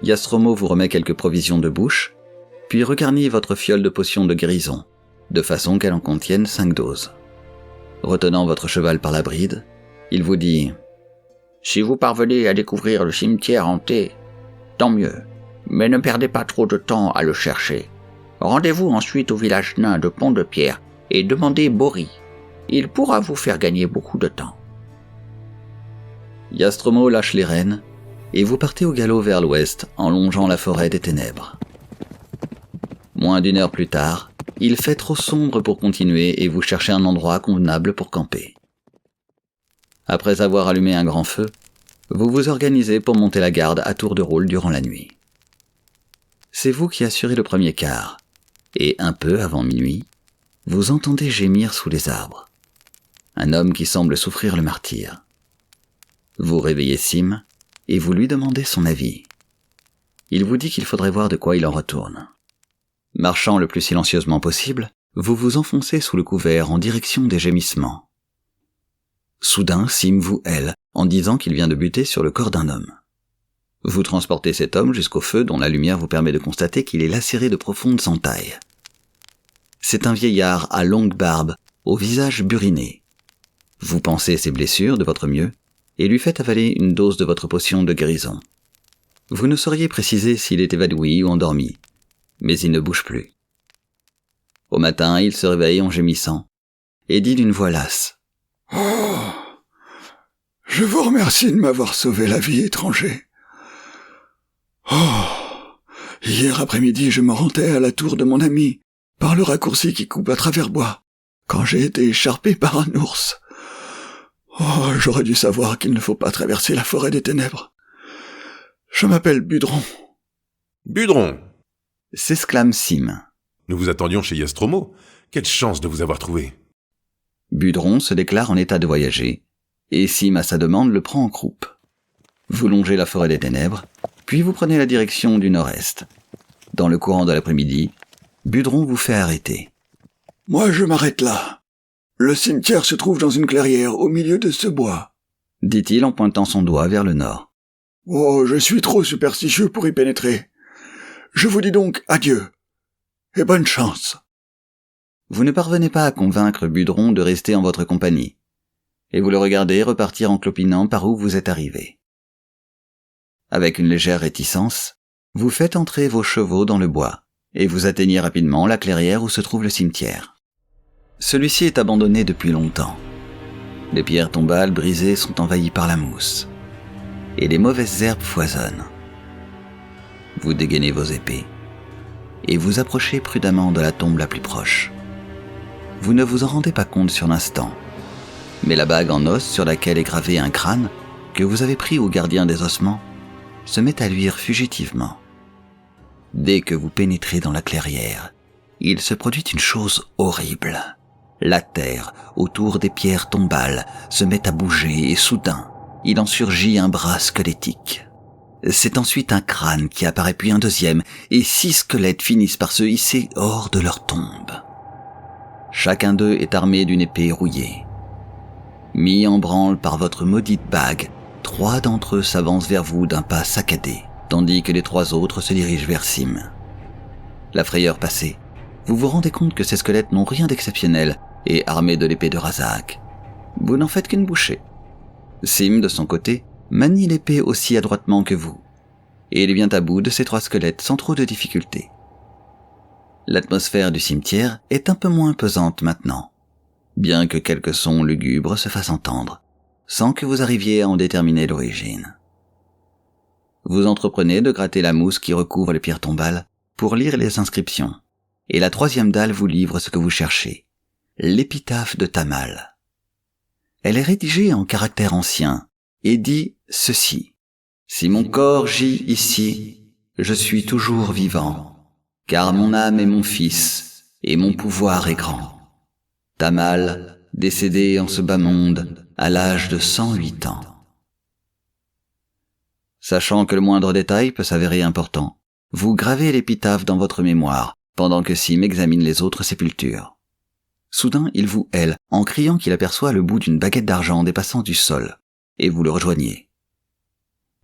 Yastromo vous remet quelques provisions de bouche, puis regarnit votre fiole de potion de guérison, de façon qu'elle en contienne 5 doses. Retenant votre cheval par la bride, il vous dit « Si vous parvenez à découvrir le cimetière hanté, tant mieux, mais ne perdez pas trop de temps à le chercher. Rendez-vous ensuite au village nain de Pont-de-Pierre et demandez Bori. Il pourra vous faire gagner beaucoup de temps. » Yastromo lâche les rênes, et vous partez au galop vers l'ouest en longeant la forêt des ténèbres. Moins d'1 heure plus tard, il fait trop sombre pour continuer et vous cherchez un endroit convenable pour camper. Après avoir allumé un grand feu, vous vous organisez pour monter la garde à tour de rôle durant la nuit. C'est vous qui assurez le premier quart, et un peu avant minuit, vous entendez gémir sous les arbres. Un homme qui semble souffrir le martyre. Vous réveillez Sim, et vous lui demandez son avis. Il vous dit qu'il faudrait voir de quoi il en retourne. Marchant le plus silencieusement possible, vous vous enfoncez sous le couvert en direction des gémissements. Soudain, Sim vous hèle en disant qu'il vient de buter sur le corps d'un homme. Vous transportez cet homme jusqu'au feu dont la lumière vous permet de constater qu'il est lacéré de profondes entailles. C'est un vieillard à longue barbe, au visage buriné. Vous pansez ses blessures de votre mieux et lui faites avaler une dose de votre potion de guérison. Vous ne sauriez préciser s'il est évanoui ou endormi, mais il ne bouge plus. Au matin, il se réveille en gémissant et dit d'une voix lasse « Oh, je vous remercie de m'avoir sauvé la vie, étranger. Oh, hier après-midi, je me rendais à la tour de mon ami, par le raccourci qui coupe à travers bois, quand j'ai été écharpé par un ours. Oh, j'aurais dû savoir qu'il ne faut pas traverser la forêt des ténèbres. Je m'appelle Budron. » « Budron !» s'exclame Sim. « Nous vous attendions chez Yastromo. Quelle chance de vous avoir trouvé !» Budron se déclare en état de voyager, et Sim à sa demande le prend en croupe. Vous longez la forêt des ténèbres, puis vous prenez la direction du nord-est. Dans le courant de l'après-midi, Budron vous fait arrêter. « Moi, je m'arrête là. Le cimetière se trouve dans une clairière au milieu de ce bois, » dit-il en pointant son doigt vers le nord. « Oh, je suis trop superstitieux pour y pénétrer. Je vous dis donc adieu, et bonne chance. » Vous ne parvenez pas à convaincre Budron de rester en votre compagnie, et vous le regardez repartir en clopinant par où vous êtes arrivé. Avec une légère réticence, vous faites entrer vos chevaux dans le bois, et vous atteignez rapidement la clairière où se trouve le cimetière. Celui-ci est abandonné depuis longtemps. Les pierres tombales brisées sont envahies par la mousse, et les mauvaises herbes foisonnent. Vous dégainez vos épées, et vous approchez prudemment de la tombe la plus proche. Vous ne vous en rendez pas compte sur l'instant, mais la bague en os sur laquelle est gravé un crâne, que vous avez pris au gardien des ossements, se met à luire fugitivement. Dès que vous pénétrez dans la clairière, il se produit une chose horrible. La terre, autour des pierres tombales, se met à bouger et soudain, il en surgit un bras squelettique. C'est ensuite un crâne qui apparaît puis un deuxième, et 6 squelettes finissent par se hisser hors de leur tombe. Chacun d'eux est armé d'une épée rouillée. Mis en branle par votre maudite bague, 3 d'entre eux s'avancent vers vous d'un pas saccadé, tandis que les 3 autres se dirigent vers Sim. La frayeur passée, vous vous rendez compte que ces squelettes n'ont rien d'exceptionnel et armés de l'épée de Razak. Vous n'en faites qu'une bouchée. Sim, de son côté, manie l'épée aussi adroitement que vous, et il vient à bout de ces 3 squelettes sans trop de difficulté. L'atmosphère du cimetière est un peu moins pesante maintenant, bien que quelques sons lugubres se fassent entendre, sans que vous arriviez à en déterminer l'origine. Vous entreprenez de gratter la mousse qui recouvre les pierres tombales pour lire les inscriptions, et la 3e dalle vous livre ce que vous cherchez, l'épitaphe de Tamal. Elle est rédigée en caractères anciens et dit ceci. « Si mon corps gît ici, je suis toujours vivant, car mon âme est mon fils, et mon pouvoir est grand. Tamal, décédé en ce bas monde, à l'âge de 108 ans. » Sachant que le moindre détail peut s'avérer important, vous gravez l'épitaphe dans votre mémoire, pendant que Sim examine les autres sépultures. Soudain, il vous hèle, en criant qu'il aperçoit le bout d'une baguette d'argent dépassant du sol, et vous le rejoignez.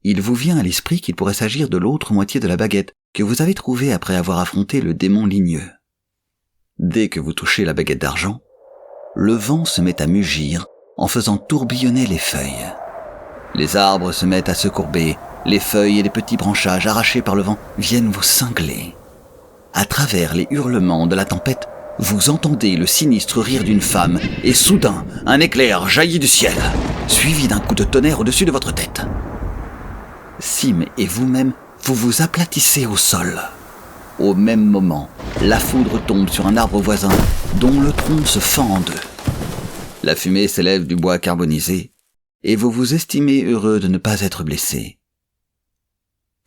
il vous vient à l'esprit qu'il pourrait s'agir de l'autre moitié de la baguette que vous avez trouvée après avoir affronté le démon ligneux. Dès que vous touchez la baguette d'argent, le vent se met à mugir en faisant tourbillonner les feuilles. Les arbres se mettent à se courber, les feuilles et les petits branchages arrachés par le vent viennent vous cingler. À travers les hurlements de la tempête, vous entendez le sinistre rire d'une femme et soudain, un éclair jaillit du ciel, suivi d'un coup de tonnerre au-dessus de votre tête. Sim et vous-même, vous vous aplatissez au sol. Au même moment, la foudre tombe sur un arbre voisin dont le tronc se fend en deux. La fumée s'élève du bois carbonisé et vous vous estimez heureux de ne pas être blessé.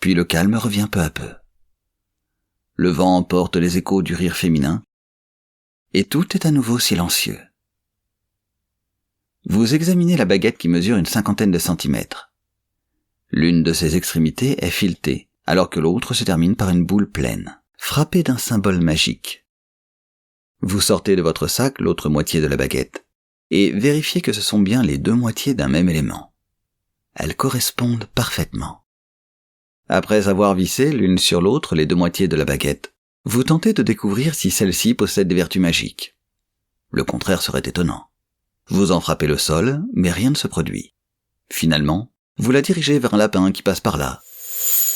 Puis le calme revient peu à peu. Le vent emporte les échos du rire féminin et tout est à nouveau silencieux. Vous examinez la baguette qui mesure une 50aine de centimètres. L'une de ses extrémités est filetée, alors que l'autre se termine par une boule pleine, frappée d'un symbole magique. Vous sortez de votre sac l'autre moitié de la baguette, et vérifiez que ce sont bien les deux moitiés d'un même élément. Elles correspondent parfaitement. Après avoir vissé l'une sur l'autre les deux moitiés de la baguette, vous tentez de découvrir si celle-ci possède des vertus magiques. Le contraire serait étonnant. Vous en frappez le sol, mais rien ne se produit. Finalement, vous la dirigez vers un lapin qui passe par là,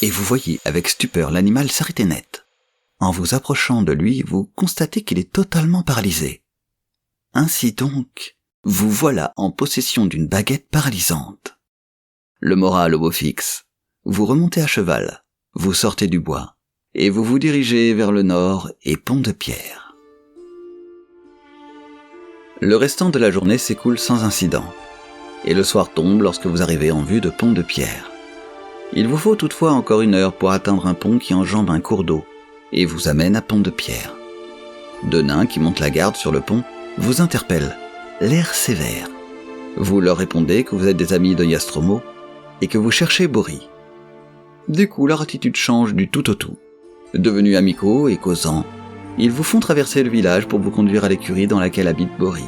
et vous voyez avec stupeur l'animal s'arrêter net. En vous approchant de lui, vous constatez qu'il est totalement paralysé. Ainsi donc, vous voilà en possession d'une baguette paralysante. Le moral au beau fixe, vous remontez à cheval, vous sortez du bois, et vous vous dirigez vers le nord et Pont-de-Pierre. Le restant de la journée s'écoule sans incident, et le soir tombe lorsque vous arrivez en vue de Pont-de-Pierre. Il vous faut toutefois encore 1 heure pour atteindre un pont qui enjambe un cours d'eau, et vous amène à Pont-de-Pierre. Deux nains qui montent la garde sur le pont vous interpellent, l'air sévère. Vous leur répondez que vous êtes des amis de Nostromo et que vous cherchez Bori. Du coup, leur attitude change du tout au tout. Devenus amicaux et causants, ils vous font traverser le village pour vous conduire à l'écurie dans laquelle habite Bori.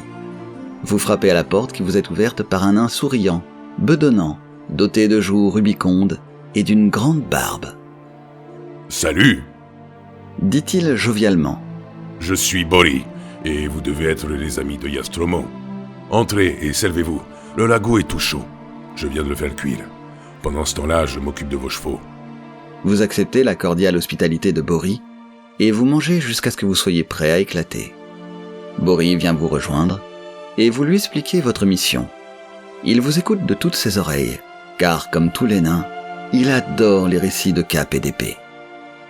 Vous frappez à la porte qui vous est ouverte par un nain souriant, bedonnant, doté de joues rubicondes et d'une grande barbe. « Salut !» dit-il jovialement. « Je suis Bori, et vous devez être les amis de Nostromo. Entrez et servez-vous, le lago est tout chaud. Je viens de le faire cuire. Pendant ce temps-là, je m'occupe de vos chevaux. » Vous acceptez la cordiale hospitalité de Bori, et vous mangez jusqu'à ce que vous soyez prêt à éclater. Bori vient vous rejoindre, et vous lui expliquez votre mission. Il vous écoute de toutes ses oreilles, car comme tous les nains, il adore les récits de cap et d'épée.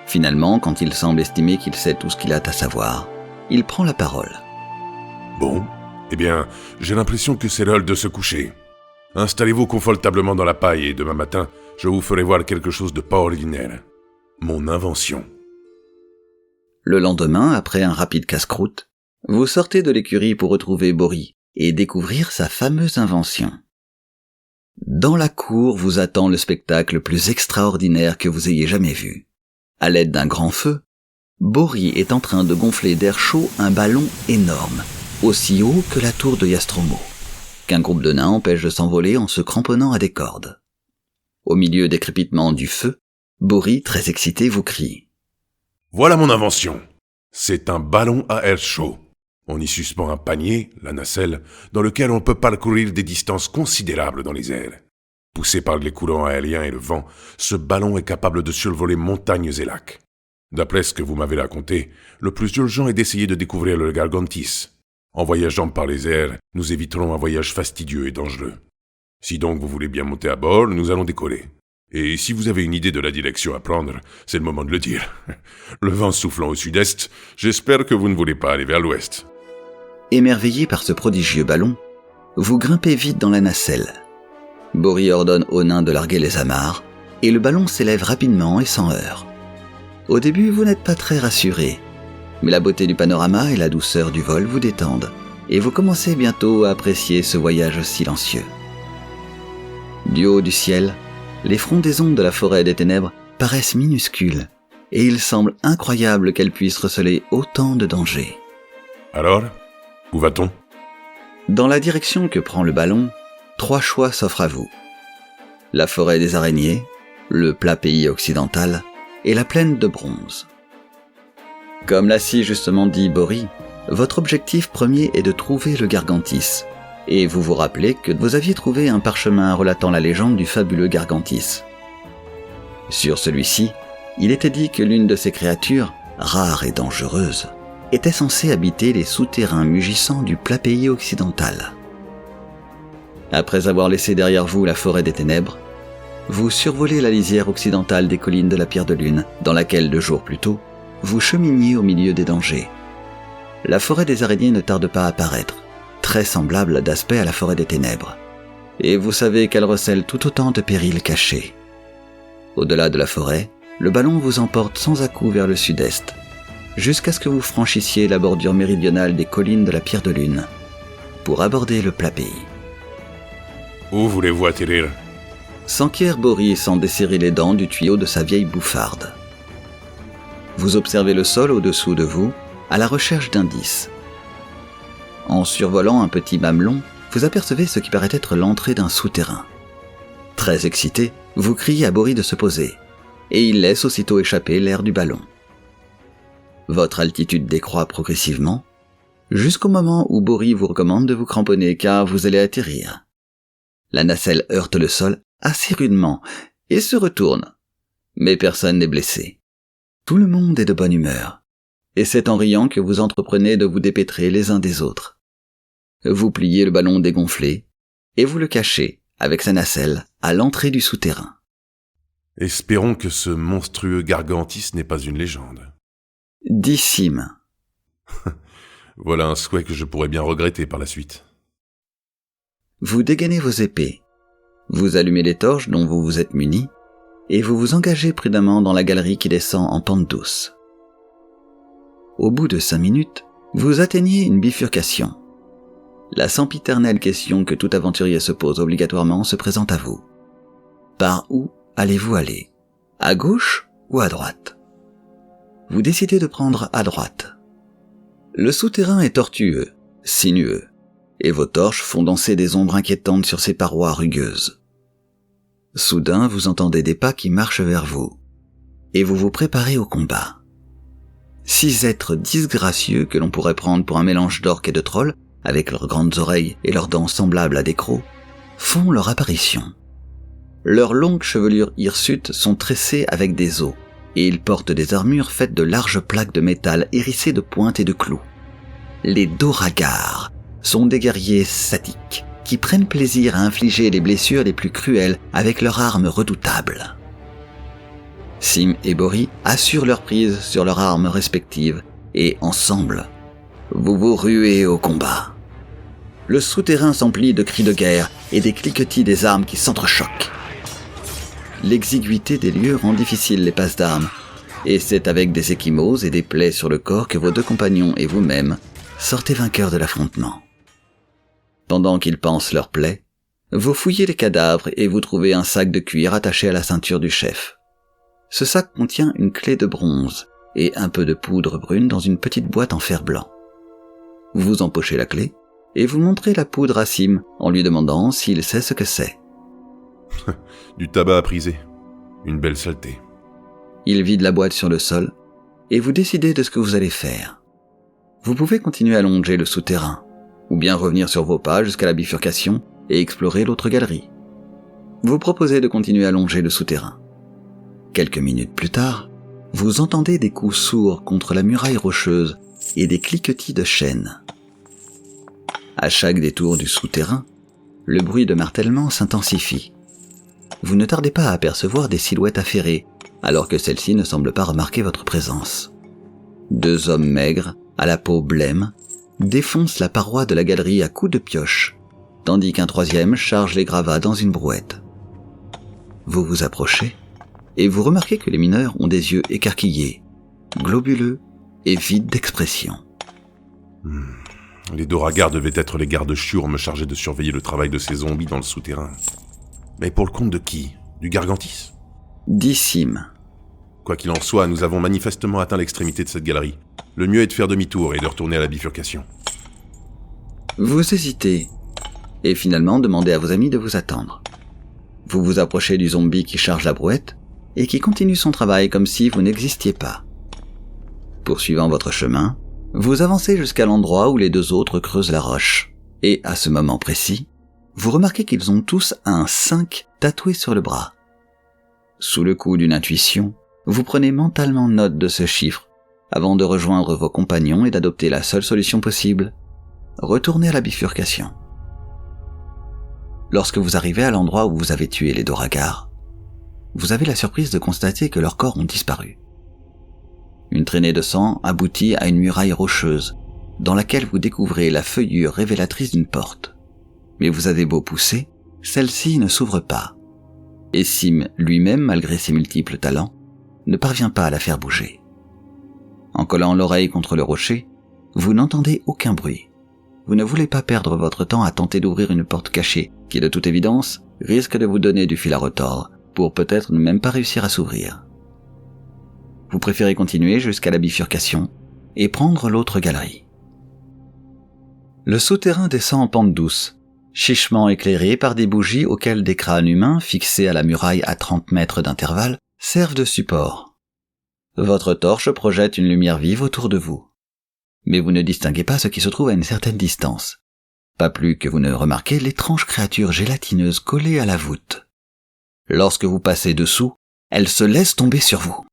Finalement, quand il semble estimer qu'il sait tout ce qu'il a à savoir, il prend la parole. « Bon, eh bien, j'ai l'impression que c'est l'heure de se coucher. Installez-vous confortablement dans la paille et demain matin, je vous ferai voir quelque chose de pas ordinaire. Mon invention. » Le lendemain, après un rapide casse-croûte, vous sortez de l'écurie pour retrouver Bori et découvrir sa fameuse invention. Dans la cour vous attend le spectacle le plus extraordinaire que vous ayez jamais vu. À l'aide d'un grand feu, Bori est en train de gonfler d'air chaud un ballon énorme, aussi haut que la tour de Nostromo, qu'un groupe de nains empêche de s'envoler en se cramponnant à des cordes. Au milieu des crépitements du feu, Bori, très excité, vous crie. « Voilà mon invention. C'est un ballon à air chaud. On y suspend un panier, la nacelle, dans lequel on peut parcourir des distances considérables dans les airs. Poussé par les courants aériens et le vent, ce ballon est capable de survoler montagnes et lacs. D'après ce que vous m'avez raconté, le plus urgent est d'essayer de découvrir le Gargantis. En voyageant par les airs, nous éviterons un voyage fastidieux et dangereux. Si donc vous voulez bien monter à bord, nous allons décoller. Et si vous avez une idée de la direction à prendre, c'est le moment de le dire. Le vent soufflant au sud-est, j'espère que vous ne voulez pas aller vers l'ouest. » Émerveillé par ce prodigieux ballon, vous grimpez vite dans la nacelle. Bori ordonne aux nains de larguer les amarres, et le ballon s'élève rapidement et sans heurts. Au début, vous n'êtes pas très rassuré, mais la beauté du panorama et la douceur du vol vous détendent, et vous commencez bientôt à apprécier ce voyage silencieux. Du haut du ciel, les frondaisons de la forêt des ténèbres paraissent minuscules, et il semble incroyable qu'elles puissent receler autant de dangers. Alors, où va-t-on ? Dans la direction que prend le ballon, 3 choix s'offrent à vous. la forêt des araignées, le plat pays occidental et la plaine de bronze. Comme l'a si justement dit Bori, votre objectif premier est de trouver le Gargantis, et vous vous rappelez que vous aviez trouvé un parchemin relatant la légende du fabuleux Gargantis. Sur celui-ci, il était dit que l'une de ces créatures, rares et dangereuses, était censée habiter les souterrains mugissants du plat pays occidental. Après avoir laissé derrière vous la forêt des ténèbres, vous survolez la lisière occidentale des collines de la Pierre de Lune, dans laquelle 2 jours plus tôt, vous cheminiez au milieu des dangers. La forêt des araignées ne tarde pas à apparaître, très semblable d'aspect à la forêt des ténèbres, et vous savez qu'elle recèle tout autant de périls cachés. Au-delà de la forêt, le ballon vous emporte sans à-coups vers le sud-est, jusqu'à ce que vous franchissiez la bordure méridionale des collines de la Pierre de Lune, pour aborder le plat pays. Où voulez-vous atterrir ? S'enquiert Bori sans desserrer les dents du tuyau de sa vieille bouffarde. Vous observez le sol au-dessous de vous, à la recherche d'indices. En survolant un petit mamelon, vous apercevez ce qui paraît être l'entrée d'un souterrain. Très excité, vous criez à Bori de se poser, et il laisse aussitôt échapper l'air du ballon. Votre altitude décroît progressivement, jusqu'au moment où Bori vous recommande de vous cramponner car vous allez atterrir. La nacelle heurte le sol assez rudement et se retourne, mais personne n'est blessé. Tout le monde est de bonne humeur, et c'est en riant que vous entreprenez de vous dépêtrer les uns des autres. Vous pliez le ballon dégonflé, et vous le cachez, avec sa nacelle, à l'entrée du souterrain. Espérons que ce monstrueux Gargantis n'est pas une légende. Dit Sim. Voilà un souhait que je pourrais bien regretter par la suite. Vous dégainez vos épées, vous allumez les torches dont vous vous êtes munis, et vous vous engagez prudemment dans la galerie qui descend en pente douce. Au bout de 5 minutes, vous atteignez une bifurcation. La sempiternelle question que tout aventurier se pose obligatoirement se présente à vous. Par où allez-vous aller ? À gauche ou à droite ? Vous décidez de prendre à droite. Le souterrain est tortueux, sinueux, et vos torches font danser des ombres inquiétantes sur ses parois rugueuses. Soudain, vous entendez des pas qui marchent vers vous, et vous vous préparez au combat. 6 êtres disgracieux que l'on pourrait prendre pour un mélange d'orques et de trolls, avec leurs grandes oreilles et leurs dents semblables à des crocs, font leur apparition. Leurs longues chevelures hirsutes sont tressées avec des os, et ils portent des armures faites de larges plaques de métal hérissées de pointes et de clous. Les Doragars sont des guerriers sadiques qui prennent plaisir à infliger les blessures les plus cruelles avec leurs armes redoutables. Sim et Bori assurent leur prise sur leurs armes respectives et, ensemble, vous vous ruez au combat. Le souterrain s'emplit de cris de guerre et des cliquetis des armes qui s'entrechoquent. L'exiguïté des lieux rend difficile les passes d'armes, et c'est avec des ecchymoses et des plaies sur le corps que vos 2 compagnons et vous-même sortez vainqueurs de l'affrontement. Pendant qu'ils pansent leurs plaies, vous fouillez les cadavres et vous trouvez un sac de cuir attaché à la ceinture du chef. Ce sac contient une clé de bronze et un peu de poudre brune dans une petite boîte en fer blanc. Vous empochez la clé et vous montrez la poudre à Sim en lui demandant s'il sait ce que c'est. Du tabac à priser. Une belle saleté. Il vide la boîte sur le sol et vous décidez de ce que vous allez faire. Vous pouvez continuer à longer le souterrain, ou bien revenir sur vos pas jusqu'à la bifurcation et explorer l'autre galerie. Vous proposez de continuer à longer le souterrain. Quelques minutes plus tard, vous entendez des coups sourds contre la muraille rocheuse et des cliquetis de chaînes. À chaque détour du souterrain, le bruit de martèlement s'intensifie. Vous ne tardez pas à apercevoir des silhouettes affairées, alors que celles-ci ne semblent pas remarquer votre présence. 2 hommes maigres, à la peau blême, défoncent la paroi de la galerie à coups de pioche, tandis qu'un 3e charge les gravats dans une brouette. Vous vous approchez, et vous remarquez que les mineurs ont des yeux écarquillés, globuleux et vides d'expression. Les Doragars devaient être les gardes chiourmes chargés de surveiller le travail de ces zombies dans le souterrain. Mais pour le compte de qui ? Du Gargantis ? Dit Sim. Quoi qu'il en soit, nous avons manifestement atteint l'extrémité de cette galerie. Le mieux est de faire demi-tour et de retourner à la bifurcation. Vous hésitez, et finalement demandez à vos amis de vous attendre. Vous vous approchez du zombie qui charge la brouette et qui continue son travail comme si vous n'existiez pas. Poursuivant votre chemin, vous avancez jusqu'à l'endroit où les deux autres creusent la roche. Et à ce moment précis, vous remarquez qu'ils ont tous un 5 tatoué sur le bras. Sous le coup d'une intuition, vous prenez mentalement note de ce chiffre avant de rejoindre vos compagnons et d'adopter la seule solution possible, retourner à la bifurcation. Lorsque vous arrivez à l'endroit où vous avez tué les Doragars, vous avez la surprise de constater que leurs corps ont disparu. Une traînée de sang aboutit à une muraille rocheuse, dans laquelle vous découvrez la feuillure révélatrice d'une porte. Mais vous avez beau pousser, celle-ci ne s'ouvre pas. Et Sim, lui-même, malgré ses multiples talents, ne parvient pas à la faire bouger. En collant l'oreille contre le rocher, vous n'entendez aucun bruit. Vous ne voulez pas perdre votre temps à tenter d'ouvrir une porte cachée, qui de toute évidence risque de vous donner du fil à retordre, pour peut-être ne même pas réussir à s'ouvrir. Vous préférez continuer jusqu'à la bifurcation et prendre l'autre galerie. Le souterrain descend en pente douce, chichement éclairé par des bougies auxquelles des crânes humains fixés à la muraille à 30 mètres d'intervalle servent de support. Votre torche projette une lumière vive autour de vous. Mais vous ne distinguez pas ce qui se trouve à une certaine distance. Pas plus que vous ne remarquez l'étrange créature gélatineuse collée à la voûte. Lorsque vous passez dessous, elle se laisse tomber sur vous.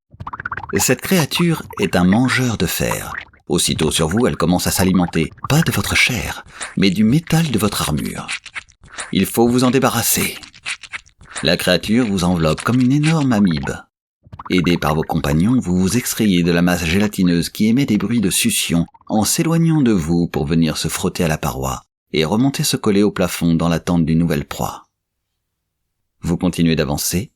Cette créature est un mangeur de fer. Aussitôt sur vous, elle commence à s'alimenter, pas de votre chair, mais du métal de votre armure. Il faut vous en débarrasser. La créature vous enveloppe comme une énorme amibe. Aidé par vos compagnons, vous vous extrayez de la masse gélatineuse qui émet des bruits de succion en s'éloignant de vous pour venir se frotter à la paroi et remonter se coller au plafond dans l'attente d'une nouvelle proie. Vous continuez d'avancer,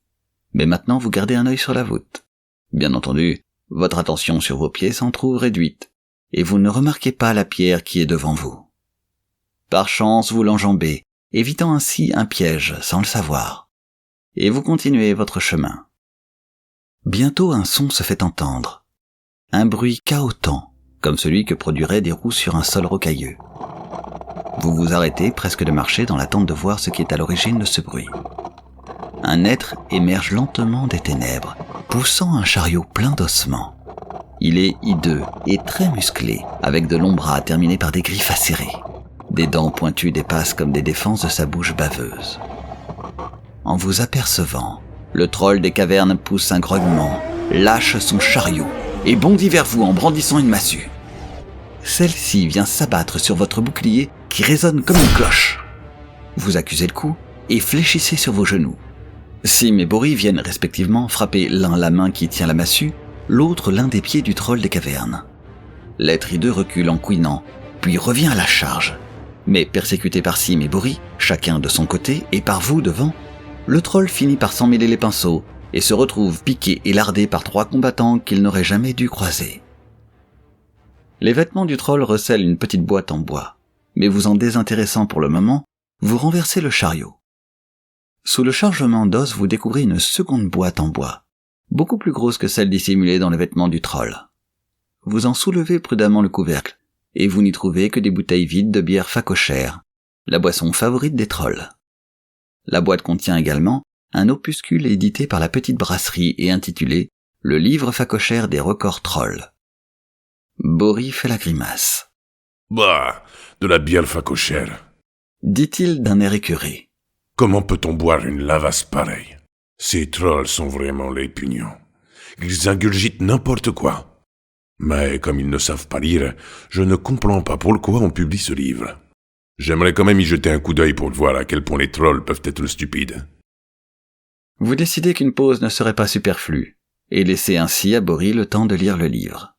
mais maintenant vous gardez un œil sur la voûte. Bien entendu, votre attention sur vos pieds s'en trouve réduite, et vous ne remarquez pas la pierre qui est devant vous. Par chance, vous l'enjambez, évitant ainsi un piège sans le savoir, et vous continuez votre chemin. Bientôt un son se fait entendre, un bruit cahotant, comme celui que produiraient des roues sur un sol rocailleux. Vous vous arrêtez presque de marcher dans l'attente de voir ce qui est à l'origine de ce bruit. Un être émerge lentement des ténèbres, poussant un chariot plein d'ossements. Il est hideux et très musclé, avec de longs bras terminés par des griffes acérées. Des dents pointues dépassent comme des défenses de sa bouche baveuse. En vous apercevant, le troll des cavernes pousse un grognement, lâche son chariot et bondit vers vous en brandissant une massue. Celle-ci vient s'abattre sur votre bouclier qui résonne comme une cloche. Vous accusez le coup et fléchissez sur vos genoux. Sim et Bori viennent respectivement frapper l'un la main qui tient la massue, l'autre l'un des pieds du troll des cavernes. L'être hideux recule en couinant, puis revient à la charge. Mais persécuté par Sim et Bori, chacun de son côté et par vous devant, le troll finit par s'emmêler les pinceaux et se retrouve piqué et lardé par 3 combattants qu'il n'aurait jamais dû croiser. Les vêtements du troll recèlent une petite boîte en bois, mais vous en désintéressant pour le moment, vous renversez le chariot. Sous le chargement d'os, vous découvrez une seconde boîte en bois, beaucoup plus grosse que celle dissimulée dans les vêtements du troll. Vous en soulevez prudemment le couvercle, et vous n'y trouvez que des bouteilles vides de bière facochère, la boisson favorite des trolls. La boîte contient également un opuscule édité par la petite brasserie et intitulé « Le livre facochère des records trolls ». Bori fait la grimace. « Bah, de la bière facochère », dit-il d'un air écœuré. « Comment peut-on boire une lavasse pareille ? Ces trolls sont vraiment les pugnons. Ils ingurgitent n'importe quoi. Mais comme ils ne savent pas lire, je ne comprends pas pourquoi on publie ce livre. J'aimerais quand même y jeter un coup d'œil pour voir à quel point les trolls peuvent être stupides. » Vous décidez qu'une pause ne serait pas superflue, et laissez ainsi à Bori le temps de lire le livre.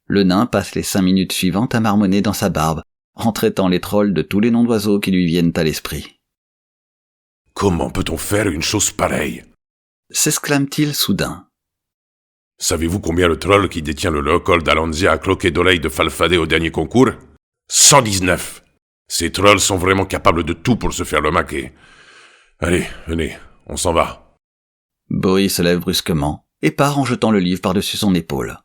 Le nain passe les 5 minutes suivantes à marmonner dans sa barbe, en traitant les trolls de tous les noms d'oiseaux qui lui viennent à l'esprit. « Comment peut-on faire une chose pareille ?» s'exclame-t-il soudain. « Savez-vous combien le troll qui détient le record d'Alanzia a cloqué d'oreilles de Falfadé au dernier concours ? 119 ! Ces trolls sont vraiment capables de tout pour se faire le maquer. Allez, venez, on s'en va. » Bori se lève brusquement et part en jetant le livre par-dessus son épaule.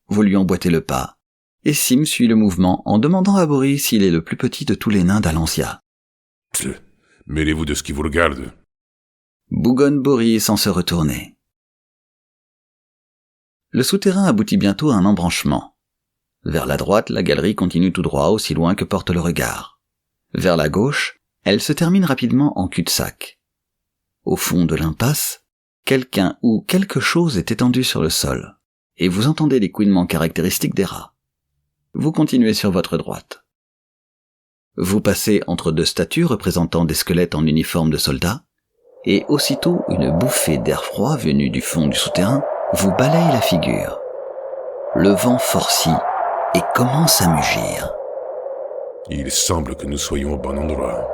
Vous lui emboîtez le pas, et Sim suit le mouvement en demandant à Bori s'il est le plus petit de tous les nains d'Alanzia. « Mêlez-vous de ce qui vous regarde. » bougonne Bori sans se retourner. Le souterrain aboutit bientôt à un embranchement. Vers la droite, la galerie continue tout droit aussi loin que porte le regard. Vers la gauche, elle se termine rapidement en cul-de-sac. Au fond de l'impasse, quelqu'un ou quelque chose est étendu sur le sol, et vous entendez les couinements caractéristiques des rats. Vous continuez sur votre droite. Vous passez entre deux statues représentant des squelettes en uniforme de soldats, et aussitôt une bouffée d'air froid venue du fond du souterrain vous balaye la figure. Le vent forcit et commence à mugir. Il semble que nous soyons au bon endroit.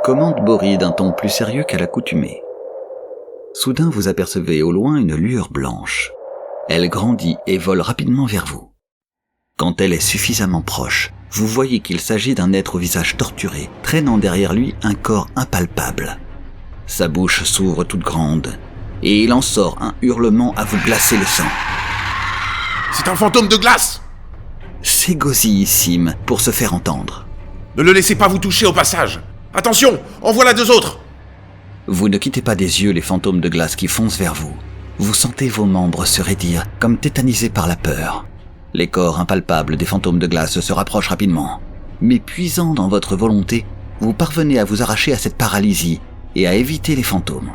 Commande Bori d'un ton plus sérieux qu'à l'accoutumée. Soudain vous apercevez au loin une lueur blanche. Elle grandit et vole rapidement vers vous. Quand elle est suffisamment proche, vous voyez qu'il s'agit d'un être au visage torturé, traînant derrière lui un corps impalpable. Sa bouche s'ouvre toute grande, et il en sort un hurlement à vous glacer le sang. C'est un fantôme de glace! S'égosillissime pour se faire entendre. Ne le laissez pas vous toucher au passage! Attention, en voilà deux autres! Vous ne quittez pas des yeux les fantômes de glace qui foncent vers vous. Vous sentez vos membres se raidir, comme tétanisés par la peur. Les corps impalpables des fantômes de glace se rapprochent rapidement. Mais puisant dans votre volonté, vous parvenez à vous arracher à cette paralysie et à éviter les fantômes.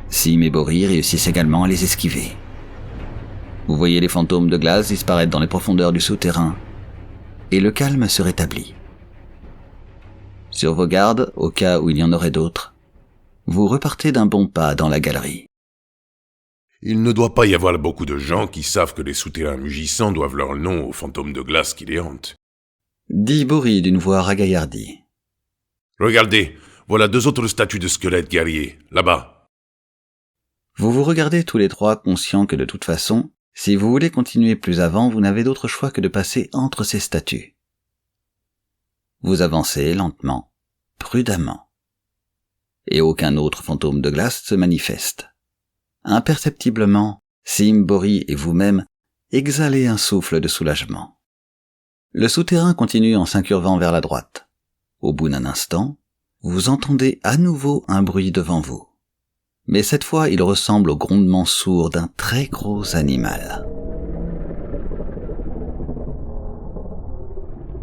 Sim et Bori réussissent également à les esquiver. Vous voyez les fantômes de glace disparaître dans les profondeurs du souterrain, et le calme se rétablit. Sur vos gardes, au cas où il y en aurait d'autres, vous repartez d'un bon pas dans la galerie. Il ne doit pas y avoir beaucoup de gens qui savent que les souterrains mugissants doivent leur nom aux fantômes de glace qui les hantent. Dit Bori d'une voix ragaillardie. Regardez, voilà deux autres statues de squelettes guerriers, là-bas. Vous vous regardez tous les trois, conscients que de toute façon, si vous voulez continuer plus avant, vous n'avez d'autre choix que de passer entre ces statues. Vous avancez lentement, prudemment. Et aucun autre fantôme de glace se manifeste. Imperceptiblement, Sim, Bori et vous-même exhalez un souffle de soulagement. Le souterrain continue en s'incurvant vers la droite. Au bout d'un instant, vous entendez à nouveau un bruit devant vous. Mais cette fois, il ressemble au grondement sourd d'un très gros animal.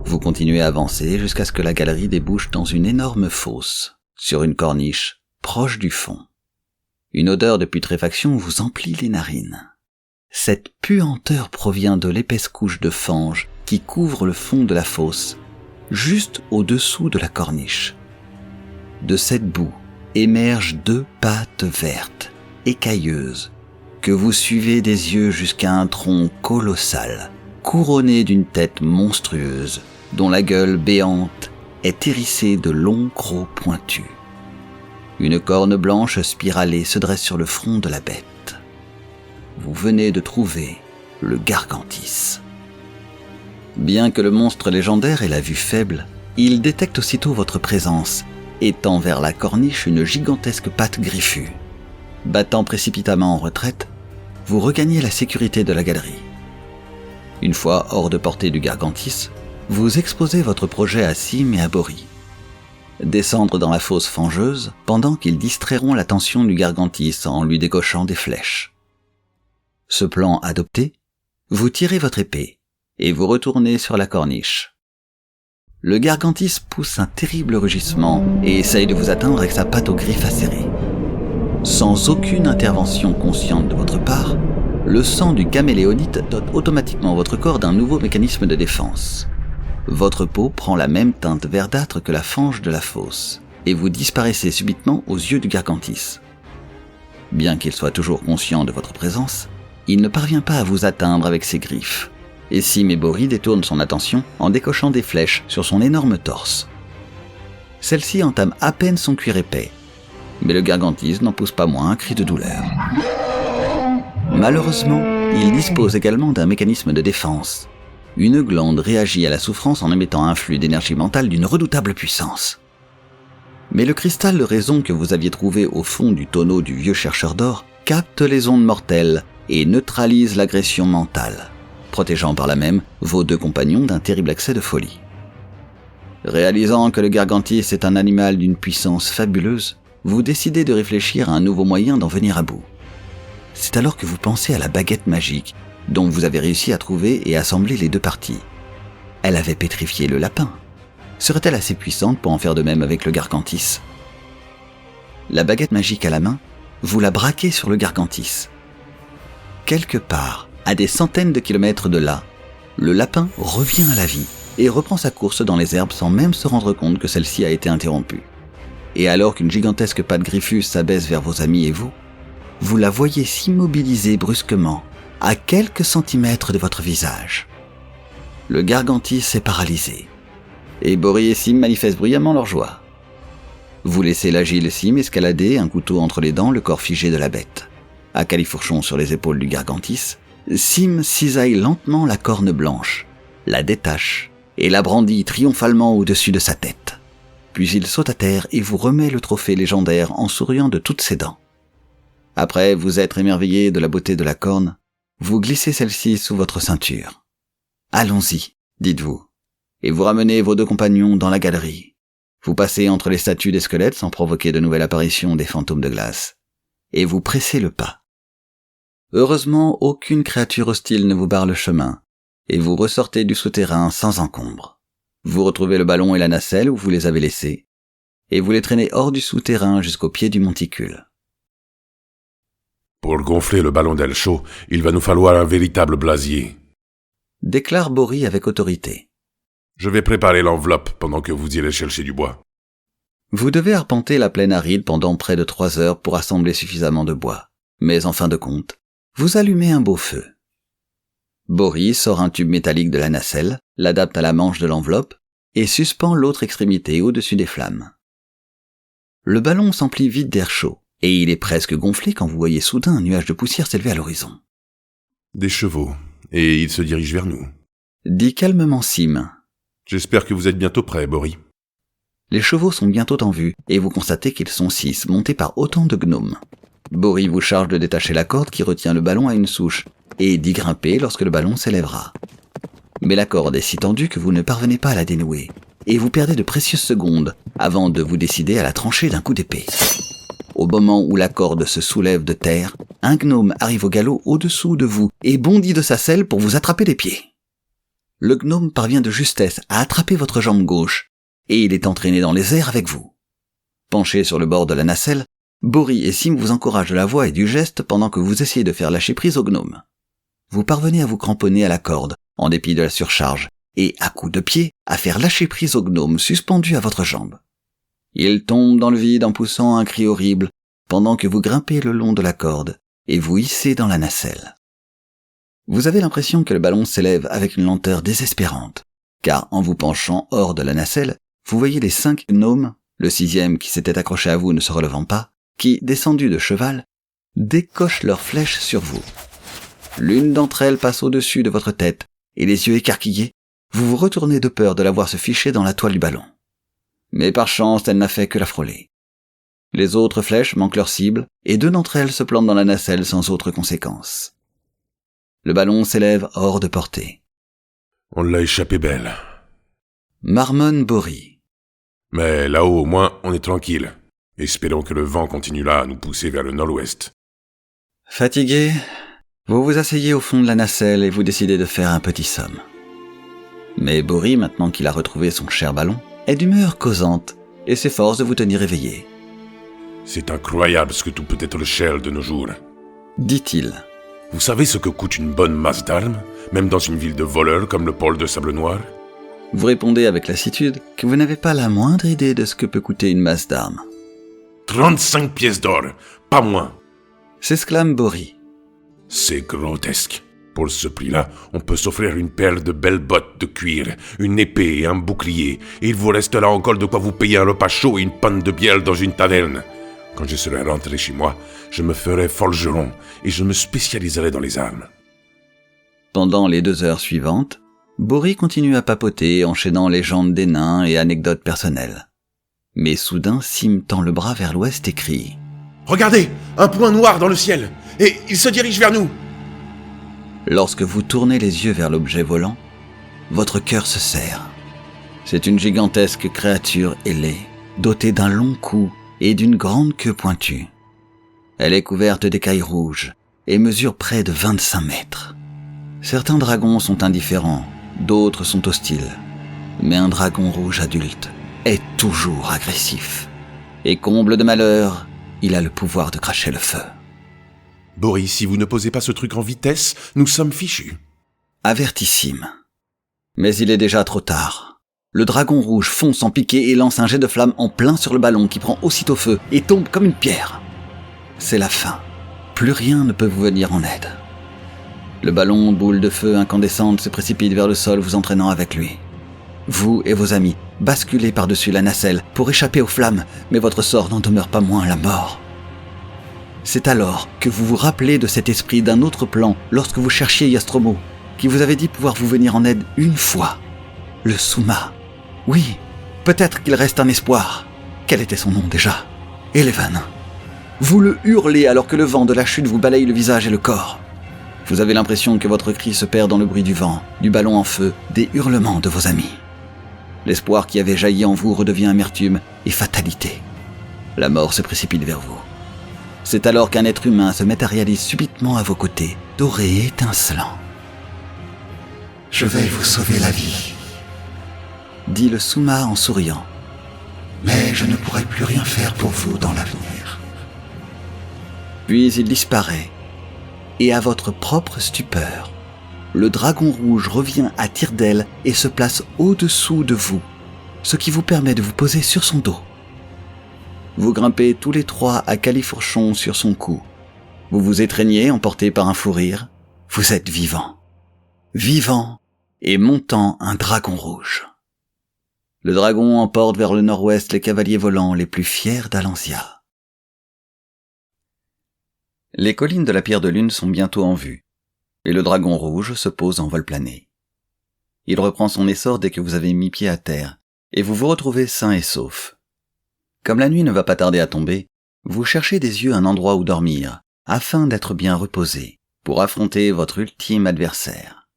Vous continuez à avancer jusqu'à ce que la galerie débouche dans une énorme fosse, sur une corniche, proche du fond. Une odeur de putréfaction vous emplit les narines. Cette puanteur provient de l'épaisse couche de fange qui couvre le fond de la fosse, juste au-dessous de la corniche. De cette boue émergent deux pattes vertes, écailleuses, que vous suivez des yeux jusqu'à un tronc colossal, couronné d'une tête monstrueuse, dont la gueule béante est hérissée de longs crocs pointus. Une corne blanche spiralée se dresse sur le front de la bête. Vous venez de trouver le Gargantis. Bien que le monstre légendaire ait la vue faible, il détecte aussitôt votre présence et tend vers la corniche une gigantesque patte griffue. Battant précipitamment en retraite, vous regagnez la sécurité de la galerie. Une fois hors de portée du Gargantis, vous exposez votre projet à Sim et à Bori. Descendre dans la fosse fangeuse pendant qu'ils distrairont l'attention du Gargantis en lui décochant des flèches. Ce plan adopté, vous tirez votre épée et vous retournez sur la corniche. Le Gargantis pousse un terrible rugissement et essaye de vous atteindre avec sa patte aux griffes acérées. Sans aucune intervention consciente de votre part, le sang du caméléonite dote automatiquement votre corps d'un nouveau mécanisme de défense. Votre peau prend la même teinte verdâtre que la fange de la fosse, et vous disparaissez subitement aux yeux du Gargantis. Bien qu'il soit toujours conscient de votre présence, il ne parvient pas à vous atteindre avec ses griffes, et Sim et Bori détournent son attention en décochant des flèches sur son énorme torse. Celle-ci entame à peine son cuir épais, mais le Gargantis n'en pousse pas moins un cri de douleur. Malheureusement, il dispose également d'un mécanisme de défense. Une glande réagit à la souffrance en émettant un flux d'énergie mentale d'une redoutable puissance. Mais le cristal de raison que vous aviez trouvé au fond du tonneau du vieux chercheur d'or capte les ondes mortelles et neutralise l'agression mentale, protégeant par là même vos deux compagnons d'un terrible accès de folie. Réalisant que le Gargantis est un animal d'une puissance fabuleuse, vous décidez de réfléchir à un nouveau moyen d'en venir à bout. C'est alors que vous pensez à la baguette magique dont vous avez réussi à trouver et assembler les deux parties. Elle avait pétrifié le lapin. Serait-elle assez puissante pour en faire de même avec le Gargantis ? La baguette magique à la main, vous la braquez sur le Gargantis. Quelque part, à des centaines de kilomètres de là, le lapin revient à la vie et reprend sa course dans les herbes sans même se rendre compte que celle-ci a été interrompue. Et alors qu'une gigantesque patte griffue s'abaisse vers vos amis et vous la voyez s'immobiliser brusquement à quelques centimètres de votre visage. Le Gargantis est paralysé, et Bori et Sim manifestent bruyamment leur joie. Vous laissez l'agile Sim escalader, un couteau entre les dents, le corps figé de la bête. À califourchon sur les épaules du Gargantis, Sim cisaille lentement la corne blanche, la détache et la brandit triomphalement au-dessus de sa tête. Puis il saute à terre et vous remet le trophée légendaire en souriant de toutes ses dents. Après vous être émerveillé de la beauté de la corne, vous glissez celle-ci sous votre ceinture. Allons-y, dites-vous, et vous ramenez vos deux compagnons dans la galerie. Vous passez entre les statues des squelettes sans provoquer de nouvelle apparition des fantômes de glace, et vous pressez le pas. Heureusement, aucune créature hostile ne vous barre le chemin, et vous ressortez du souterrain sans encombre. Vous retrouvez le ballon et la nacelle où vous les avez laissés, et vous les traînez hors du souterrain jusqu'au pied du monticule. Pour gonfler le ballon d'El-Sho, il va nous falloir un véritable blasier, déclare Bori avec autorité. Je vais préparer l'enveloppe pendant que vous irez chercher du bois. Vous devez arpenter la plaine aride pendant près de 3 heures pour assembler suffisamment de bois. Mais en fin de compte, vous allumez un beau feu. Bori sort un tube métallique de la nacelle, l'adapte à la manche de l'enveloppe et suspend l'autre extrémité au-dessus des flammes. Le ballon s'emplit vite d'air chaud et il est presque gonflé quand vous voyez soudain un nuage de poussière s'élever à l'horizon. Des chevaux, et ils se dirigent vers nous, dit calmement Sim. J'espère que vous êtes bientôt prêts, Bori. Les chevaux sont bientôt en vue et vous constatez qu'ils sont 6, montés par autant de gnomes. Bori vous charge de détacher la corde qui retient le ballon à une souche et d'y grimper lorsque le ballon s'élèvera. Mais la corde est si tendue que vous ne parvenez pas à la dénouer et vous perdez de précieuses secondes avant de vous décider à la trancher d'un coup d'épée. Au moment où la corde se soulève de terre, un gnome arrive au galop au-dessous de vous et bondit de sa selle pour vous attraper les pieds. Le gnome parvient de justesse à attraper votre jambe gauche et il est entraîné dans les airs avec vous. Penché sur le bord de la nacelle, Bori et Sim vous encouragent de la voix et du geste pendant que vous essayez de faire lâcher prise au gnome. Vous parvenez à vous cramponner à la corde, en dépit de la surcharge, et à coups de pied, à faire lâcher prise au gnome suspendu à votre jambe. Il tombe dans le vide en poussant un cri horrible, pendant que vous grimpez le long de la corde et vous hissez dans la nacelle. Vous avez l'impression que le ballon s'élève avec une lenteur désespérante, car en vous penchant hors de la nacelle, vous voyez les 5 gnomes, le 6e qui s'était accroché à vous ne se relevant pas, qui, descendus de cheval, décochent leurs flèches sur vous. L'une d'entre elles passe au-dessus de votre tête, et les yeux écarquillés, vous vous retournez de peur de la voir se ficher dans la toile du ballon. Mais par chance, elle n'a fait que la frôler. Les autres flèches manquent leur cible, et 2 d'entre elles se plantent dans la nacelle sans autre conséquence. Le ballon s'élève hors de portée. On l'a échappé belle. Marmonne Bori. Mais là-haut, au moins, on est tranquille. Espérons que le vent continue là à nous pousser vers le nord-ouest. Fatigué, vous vous asseyez au fond de la nacelle et vous décidez de faire un petit somme. Mais Bori, maintenant qu'il a retrouvé son cher ballon, est d'humeur causante et s'efforce de vous tenir éveillé. C'est incroyable ce que tout peut être cher de nos jours, dit-il. Vous savez ce que coûte une bonne masse d'armes, même dans une ville de voleurs comme le pôle de Sable Noir? Vous répondez avec lassitude que vous n'avez pas la moindre idée de ce que peut coûter une masse d'armes. 35 pièces d'or, pas moins, s'exclame Bori. C'est grotesque. Pour ce prix-là, on peut s'offrir une paire de belles bottes de cuir, une épée et un bouclier, et il vous reste là encore de quoi vous payer un repas chaud et une panne de bière dans une taverne. Quand je serai rentré chez moi, je me ferai forgeron et je me spécialiserai dans les armes. Pendant les 2 heures suivantes, Bori continue à papoter, enchaînant légendes des nains et anecdotes personnelles. Mais soudain, Sim tend le bras vers l'ouest et crie « Regardez, un point noir dans le ciel, et il se dirige vers nous !» Lorsque vous tournez les yeux vers l'objet volant, votre cœur se serre. C'est une gigantesque créature ailée, dotée d'un long cou et d'une grande queue pointue. Elle est couverte d'écailles rouges et mesure près de 25 mètres. Certains dragons sont indifférents, d'autres sont hostiles. Mais un dragon rouge adulte est toujours agressif. Et comble de malheur, il a le pouvoir de cracher le feu. Boris, si vous ne posez pas ce truc en vitesse, nous sommes fichus. Avertissime. Mais il est déjà trop tard. Le dragon rouge fonce en piqué et lance un jet de flamme en plein sur le ballon qui prend aussitôt feu et tombe comme une pierre. C'est la fin. Plus rien ne peut vous venir en aide. Le ballon, boule de feu incandescente, se précipite vers le sol, vous entraînant avec lui. Vous et vos amis basculez par-dessus la nacelle pour échapper aux flammes, mais votre sort n'en demeure pas moins la mort. C'est alors que vous vous rappelez de cet esprit d'un autre plan lorsque vous cherchiez Yastromo, qui vous avait dit pouvoir vous venir en aide une fois. Le Souma. Oui, peut-être qu'il reste un espoir. Quel était son nom déjà? Eleven. Vous le hurlez alors que le vent de la chute vous balaye le visage et le corps. Vous avez l'impression que votre cri se perd dans le bruit du vent, du ballon en feu, des hurlements de vos amis. L'espoir qui avait jailli en vous redevient amertume et fatalité. La mort se précipite vers vous. C'est alors qu'un être humain se matérialise subitement à vos côtés, doré et étincelant. « Je vais vous sauver la vie, » dit le Souma en souriant. « mais je ne pourrai plus rien faire pour vous dans l'avenir. » Puis il disparaît, et à votre propre stupeur, le dragon rouge revient à tire d'aile et se place au-dessous de vous, ce qui vous permet de vous poser sur son dos. Vous grimpez tous les trois à califourchon sur son cou. Vous vous étreignez emporté par un fou rire. Vous êtes vivant. Vivant et montant un dragon rouge. Le dragon emporte vers le nord-ouest les cavaliers volants les plus fiers d'Alansia. Les collines de la Pierre de Lune sont bientôt en vue, et le dragon rouge se pose en vol plané. Il reprend son essor dès que vous avez mis pied à terre, et vous vous retrouvez sain et sauf. Comme la nuit ne va pas tarder à tomber, vous cherchez des yeux un endroit où dormir, afin d'être bien reposé, pour affronter votre ultime adversaire.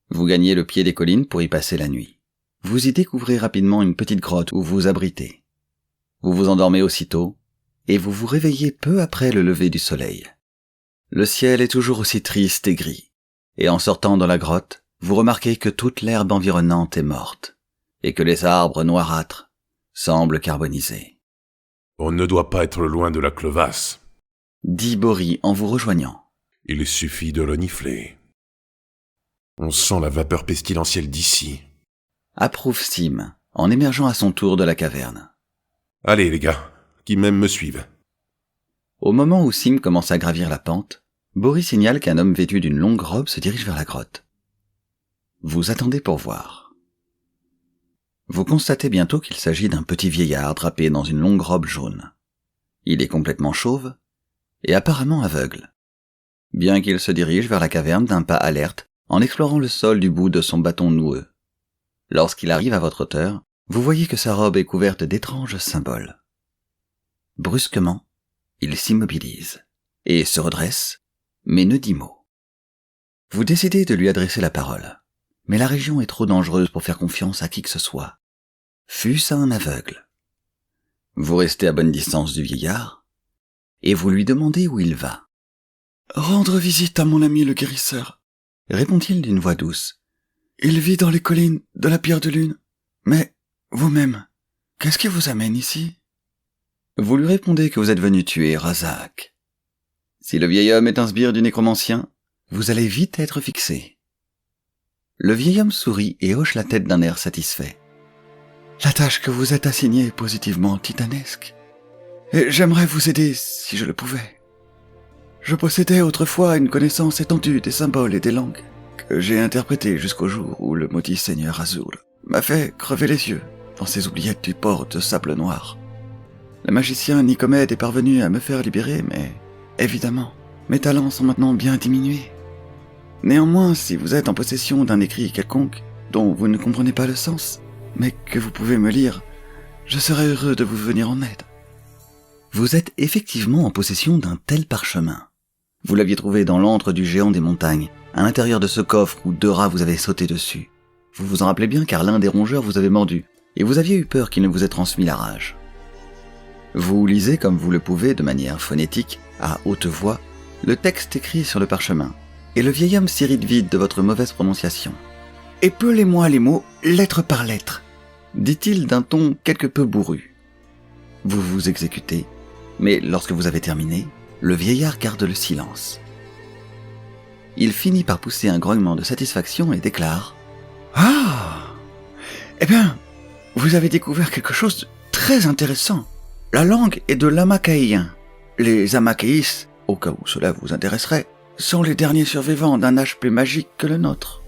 Vous gagnez le pied des collines pour y passer la nuit. Vous y découvrez rapidement une petite grotte où vous vous abritez. Vous vous endormez aussitôt, et vous vous réveillez peu après le lever du soleil. Le ciel est toujours aussi triste et gris, et en sortant dans la grotte, vous remarquez que toute l'herbe environnante est morte, et que les arbres noirâtres semblent carbonisés. « On ne doit pas être loin de la clevasse, » dit Boris en vous rejoignant. « Il suffit de renifler. On sent la vapeur pestilentielle d'ici. » approuve Sim, en émergeant à son tour de la caverne. « Allez les gars, qui même me suivent. » Au moment où Sim commence à gravir la pente, Boris signale qu'un homme vêtu d'une longue robe se dirige vers la grotte. Vous attendez pour voir. Vous constatez bientôt qu'il s'agit d'un petit vieillard drapé dans une longue robe jaune. Il est complètement chauve et apparemment aveugle, bien qu'il se dirige vers la caverne d'un pas alerte en explorant le sol du bout de son bâton noueux. Lorsqu'il arrive à votre hauteur, vous voyez que sa robe est couverte d'étranges symboles. Brusquement, il s'immobilise et se redresse, mais ne dit mot. Vous décidez de lui adresser la parole, mais la région est trop dangereuse pour faire confiance à qui que ce soit, fût-ce à un aveugle. Vous restez à bonne distance du vieillard, et vous lui demandez où il va. « Rendre visite à mon ami le guérisseur, » répond-il d'une voix douce. « Il vit dans les collines de la Pierre de Lune. Mais, vous-même, qu'est-ce qui vous amène ici ?» Vous lui répondez que vous êtes venu tuer Razak. Si le vieil homme est un sbire du nécromancien, vous allez vite être fixé. Le vieil homme sourit et hoche la tête d'un air satisfait. « La tâche que vous êtes assignée est positivement titanesque, et j'aimerais vous aider si je le pouvais. Je possédais autrefois une connaissance étendue des symboles et des langues, que j'ai interprétées jusqu'au jour où le maudit seigneur Azul m'a fait crever les yeux dans ces oubliettes du port de sable noir. Le magicien Nicomède est parvenu à me faire libérer, mais, évidemment, mes talents sont maintenant bien diminués. Néanmoins, si vous êtes en possession d'un écrit quelconque, dont vous ne comprenez pas le sens, mais que vous pouvez me lire, je serais heureux de vous venir en aide. » Vous êtes effectivement en possession d'un tel parchemin. Vous l'aviez trouvé dans l'antre du géant des montagnes, à l'intérieur de ce coffre où 2 rats vous avaient sauté dessus. Vous vous en rappelez bien car l'un des rongeurs vous avait mordu, et vous aviez eu peur qu'il ne vous ait transmis la rage. Vous lisez comme vous le pouvez de manière phonétique, à haute voix, le texte écrit sur le parchemin, et le vieil homme s'irrite vite de votre mauvaise prononciation. « Épelez-moi les mots lettre par lettre », dit-il d'un ton quelque peu bourru. Vous vous exécutez, mais lorsque vous avez terminé, le vieillard garde le silence. Il finit par pousser un grognement de satisfaction et déclare « Ah, eh bien, vous avez découvert quelque chose de très intéressant. La langue est de l'amacaïen. Les Amacaïs, au cas où cela vous intéresserait, sont les derniers survivants d'un âge plus magique que le nôtre.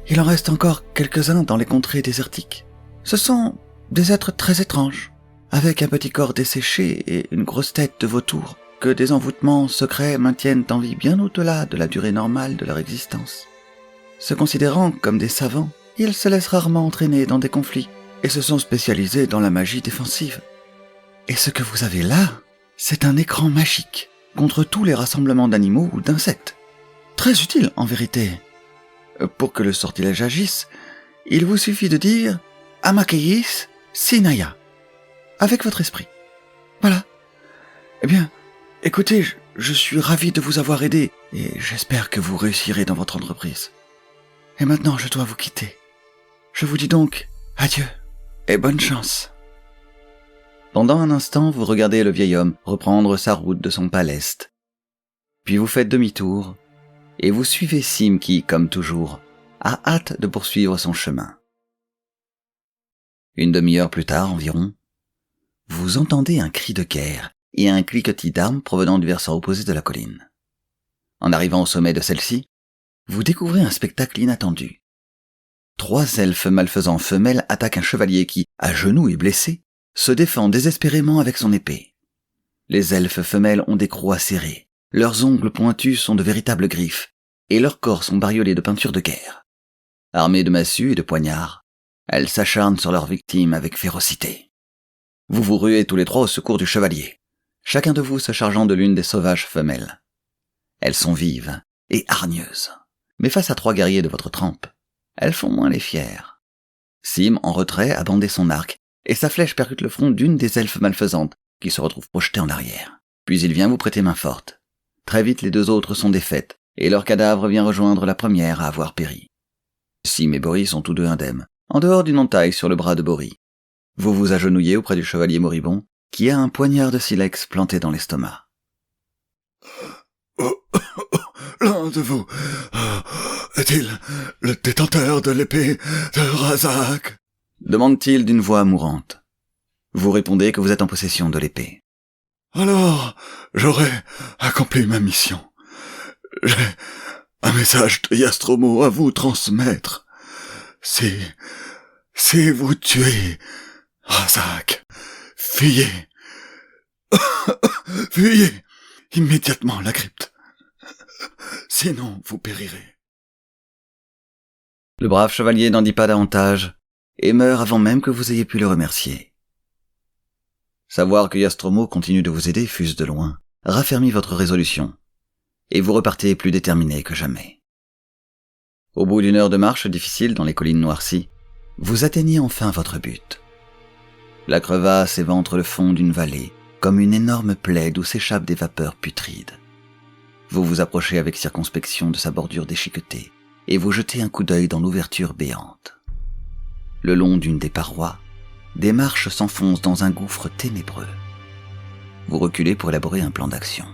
Il en reste encore quelques-uns dans les contrées désertiques. Ce sont des êtres très étranges, avec un petit corps desséché et une grosse tête de vautour, que des envoûtements secrets maintiennent en vie bien au-delà de la durée normale de leur existence. Se considérant comme des savants, ils se laissent rarement entraîner dans des conflits et se sont spécialisés dans la magie défensive. Et ce que vous avez là, c'est un écran magique contre tous les rassemblements d'animaux ou d'insectes. Très utile, en vérité. Pour que le sortilège agisse, il vous suffit de dire « Amakeis Sinaya » avec votre esprit. Voilà. Eh bien, écoutez, je suis ravi de vous avoir aidé et j'espère que vous réussirez dans votre entreprise. Et maintenant, je dois vous quitter. Je vous dis donc adieu et bonne chance. Pendant un instant, vous regardez le vieil homme reprendre sa route de son paleste. Puis vous faites demi-tour et vous suivez Sim qui, comme toujours, a hâte de poursuivre son chemin. Une demi-heure plus tard environ, vous entendez un cri de guerre et un cliquetis d'armes provenant du versant opposé de la colline. En arrivant au sommet de celle-ci, vous découvrez un spectacle inattendu. 3 elfes malfaisants femelles attaquent un chevalier qui, à genoux et blessé, se défend désespérément avec son épée. Les elfes femelles ont des crocs acérés, leurs ongles pointus sont de véritables griffes, et leurs corps sont bariolés de peintures de guerre. Armées de massues et de poignards, elles s'acharnent sur leurs victimes avec férocité. Vous vous ruez tous les 3 au secours du chevalier, chacun de vous se chargeant de l'une des sauvages femelles. Elles sont vives et hargneuses, mais face à 3 guerriers de votre trempe, elles font moins les fières. Sim, en retrait, a bandé son arc, et sa flèche percute le front d'une des elfes malfaisantes, qui se retrouve projetée en arrière. Puis il vient vous prêter main forte. Très vite, les 2 autres sont défaites, et leur cadavre vient rejoindre la première à avoir péri. Sim et Bori sont tous 2 indemnes, en dehors d'une entaille sur le bras de Bori. Vous vous agenouillez auprès du chevalier moribond, qui a un poignard de silex planté dans l'estomac. L'un de vous est-il le détenteur de l'épée de Razak? Demande-t-il d'une voix mourante. Vous répondez que vous êtes en possession de l'épée. Alors, j'aurai accompli ma mission. J'ai un message de Yastromo à vous transmettre. Si vous tuez Razak, fuyez. Fuyez immédiatement la crypte. Sinon, vous périrez. Le brave chevalier n'en dit pas davantage, et meurt avant même que vous ayez pu le remercier. Savoir que Yastromo continue de vous aider, fût-ce de loin, raffermit votre résolution, et vous repartez plus déterminé que jamais. Au bout d'1 heure de marche difficile dans les collines noircies, vous atteignez enfin votre but. La crevasse éventre le fond d'une vallée, comme une énorme plaie d'où s'échappent des vapeurs putrides. Vous vous approchez avec circonspection de sa bordure déchiquetée, et vous jetez un coup d'œil dans l'ouverture béante. Le long d'une des parois, des marches s'enfoncent dans un gouffre ténébreux. Vous reculez pour élaborer un plan d'action.